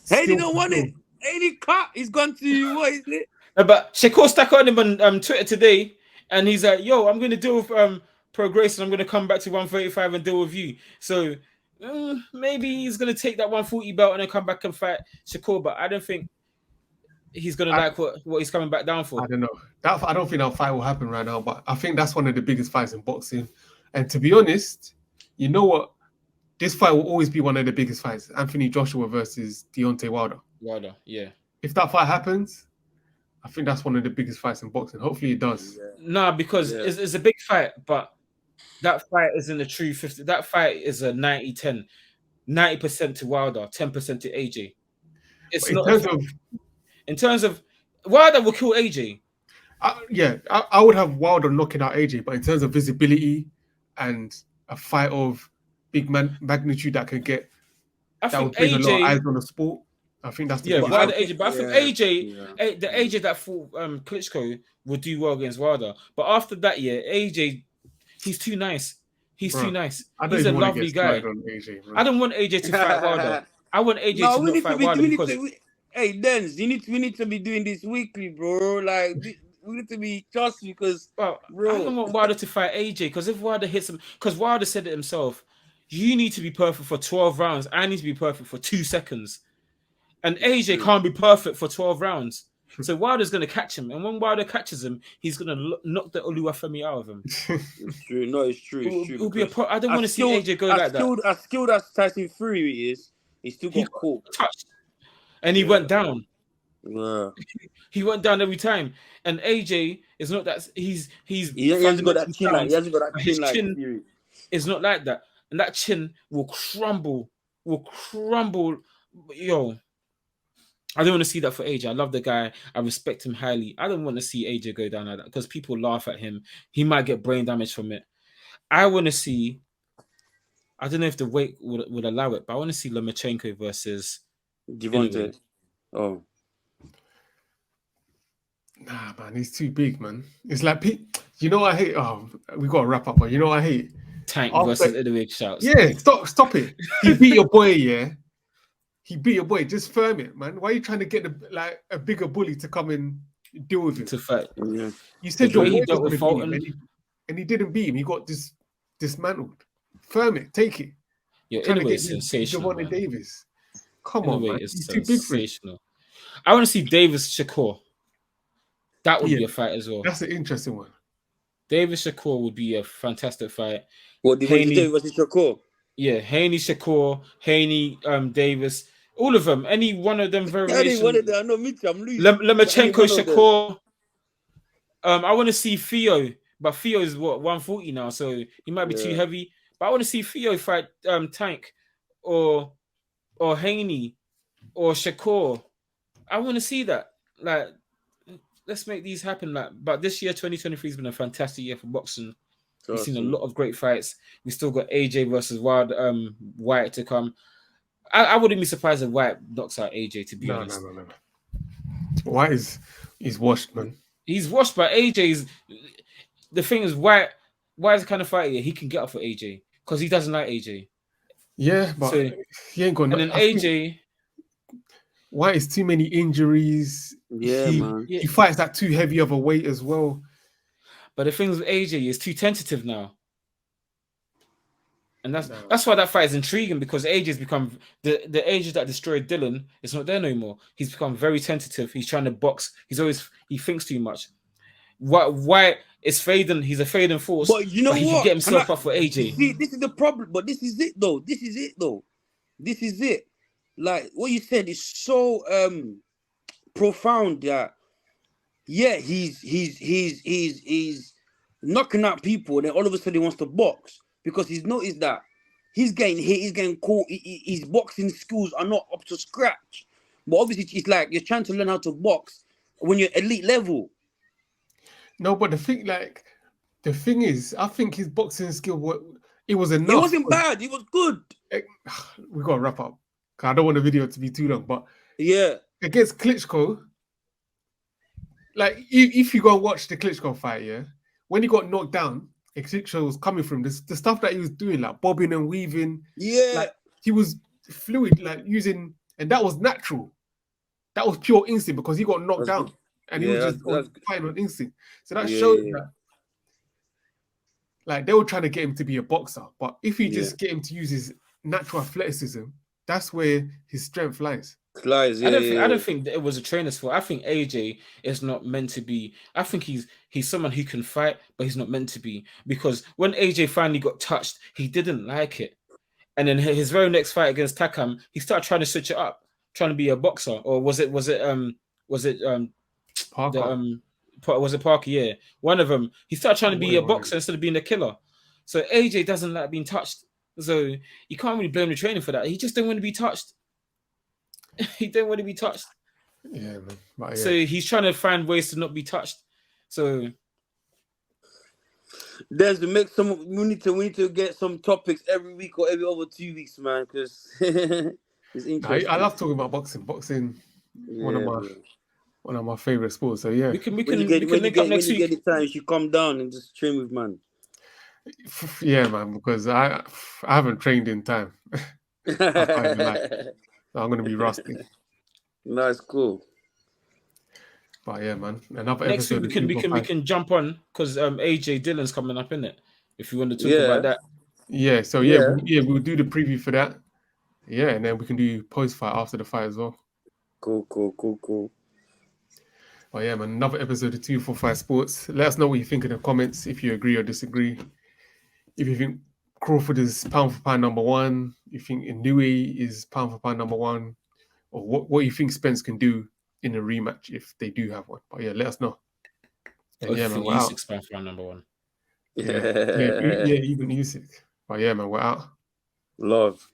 Haney don't want it. Haney cut. He's gone to what is it? But Shakur stuck on him on Twitter today, and he's like, "Yo, I'm going to deal with Pro Grayson. I'm going to come back to 135 and deal with you." So maybe he's going to take that 140 belt and then come back and fight Shakur. But I don't think he's going to like what he's coming back down for. I don't know. I don't think that fight will happen right now. But I think that's one of the biggest fights in boxing. And to be honest, you know what? This fight will always be one of the biggest fights. Anthony Joshua versus Deontay Wilder. Yeah. If that fight happens, I think that's one of the biggest fights in boxing. Hopefully it does. Yeah. No, because it's a big fight, but that fight isn't a true 50. That fight is a 90-10. 90% to Wilder, 10% to AJ. It's not in terms of Wilder will kill AJ. I would have Wilder knocking out AJ, but in terms of visibility and a fight of big magnitude that could get that would bring a lot of eyes on the sport. I think that's the Wilder AJ. But I think AJ, the AJ that fought Klitschko would do well against Wilder. But after that, AJ, he's too nice. He's Bro, too nice. I don't He's a even want to lovely get started guy. on AJ, bro. I don't want AJ to fight Wilder. I want AJ No, to not fight Wilder because hey, Dens, we need to be doing this weekly, bro. Like we need to be just because, well, I bro. don't want Wilder to fight AJ because if Wilder hits him, because Wilder said it himself, you need to be perfect for 12 rounds. I need to be perfect for 2 seconds. And AJ can't be perfect for 12 rounds. So Wilder's going to catch him. And when Wilder catches him, he's going to knock the Oluwafemi out of him. It's true. No, it's true. It's true. It'll be I don't want to see AJ go like that. As skilled as Tyson Fury is, he still got caught. Touched. And he went down. Yeah. He went down every time. And AJ is not that. He hasn't got that chin. He hasn't got that chin like Fury. It's not like that. And that chin will crumble. Yo. I don't want to see that for AJ. I love the guy. I respect him highly. I don't want to see AJ go down like that because people laugh at him. He might get brain damage from it. I want to see. I don't know if the weight would allow it, but I want to see Lomachenko versus Devontae. Oh. Nah, man, he's too big, man. It's like, you know what I hate? Oh, we got to wrap up, but you know what I hate? Tank versus Inoue shouts. Yeah, stop it. He beat your boy, yeah? He beat your boy. Just firm it, man. Why are you trying to get a bigger bully to come and deal with him? To fight. Yeah. You said your boy he was dealt going with to beat Fulton. him, and he didn't beat him. He got dismantled. Firm it. Take it. Yeah, Trying to Inoue get is sensational. Devontae Davis. Come on, man. Is He's too big for it. sensational. I want to see Davis Shakur. That would be a fight as well. That's an interesting one. Davis Shakur would be a fantastic fight. What Devontae versus Shakur? Yeah, Haney Shakur, Haney Davis, all of them. Any one of them variations. I know me too. I'm losing. Lomachenko Shakur. I want to see Theo, but Theo is 140 now, so he might be too heavy. But I want to see Theo fight Tank or Haney or Shakur. I want to see that. Like, let's make these happen. Like, but this year, 2023 has been a fantastic year for boxing. We've seen a lot of great fights. We still got AJ versus Wyatt to come. I wouldn't be surprised if Wyatt knocks out AJ. To be honest, no. Wyatt is washed, man. He's washed, but AJ's. The thing is, Wyatt's the kind of fighter he can get up for AJ because he doesn't like AJ. Yeah, but he ain't got. And then AJ. Wyatt is too many injuries. Yeah, man. He fights that too heavy of a weight as well. But the thing with AJ is too tentative now. And that's why that fight is intriguing because AJ's become the AJ that destroyed Dylan is not there no more. He's become very tentative. He's trying to box. He thinks too much. Why is fading? He's a fading force. But you know what? He can get himself up for AJ. See, this is the problem. But this is it though. This is it. Like what you said is so profound that he's knocking out people and then all of a sudden he wants to box because he's noticed that he's getting hit, he's getting caught, his boxing skills are not up to scratch. But obviously it's like you're trying to learn how to box when you're elite level. No, but the thing is, I think his boxing skill it was enough. It wasn't bad, it was good. We gotta wrap up. I don't want the video to be too long, but against Klitschko, like if you go watch the Klitschko fight, when he got knocked down, Klitschko was coming from the stuff that he was doing, like bobbing and weaving. Yeah, like he was fluid, like using, and that was natural. That was pure instinct because he got knocked down, and he was just fighting on instinct. So that showed that, like they were trying to get him to be a boxer, but if you just get him to use his natural athleticism, that's where his strength lies. I don't think that it was a trainer's fault. I think AJ is not meant to be. I think he's someone who can fight, but he's not meant to be. Because when AJ finally got touched, he didn't like it. And then his very next fight against Takam, he started trying to switch it up, trying to be a boxer. Or was it Parker? Was it Parker? Yeah. One of them. He started trying to be a boxer instead of being a killer. So AJ doesn't like being touched. So you can't really blame the trainer for that. He just didn't want to be touched. He didn't want to be touched. Yeah, man. But, so he's trying to find ways to not be touched. So there's to make some. We need to get some topics every week or every other 2 weeks, man. Because it's interesting. I love talking about boxing. Boxing, one of my favorite sports. So yeah, we can link up next week. When you get the time, you should come down and just train with man. Yeah, man, because I haven't trained in time. I can't even lie. So I'm gonna be rusty. No, it's cool. But yeah, man, another Next week episode we of can we can we 245. can jump on because AJ Dillon's coming up in it. If you want to talk Yeah. about that, Yeah, so Yeah. we'll do the preview for that. Yeah, and then we can do post fight after the fight as well. Cool. But yeah, man, another episode of 245 Sports. Let us know what you think in the comments, if you agree or disagree. If you think Crawford is pound for pound number one, you think Inoue is pound for pound number one, or what you think Spence can do in a rematch if they do have one. But yeah, let us know. And or if yeah, you man, think we're out. Usyk's pound for pound number one. Yeah, even Usyk. But yeah, man, we're out. Love.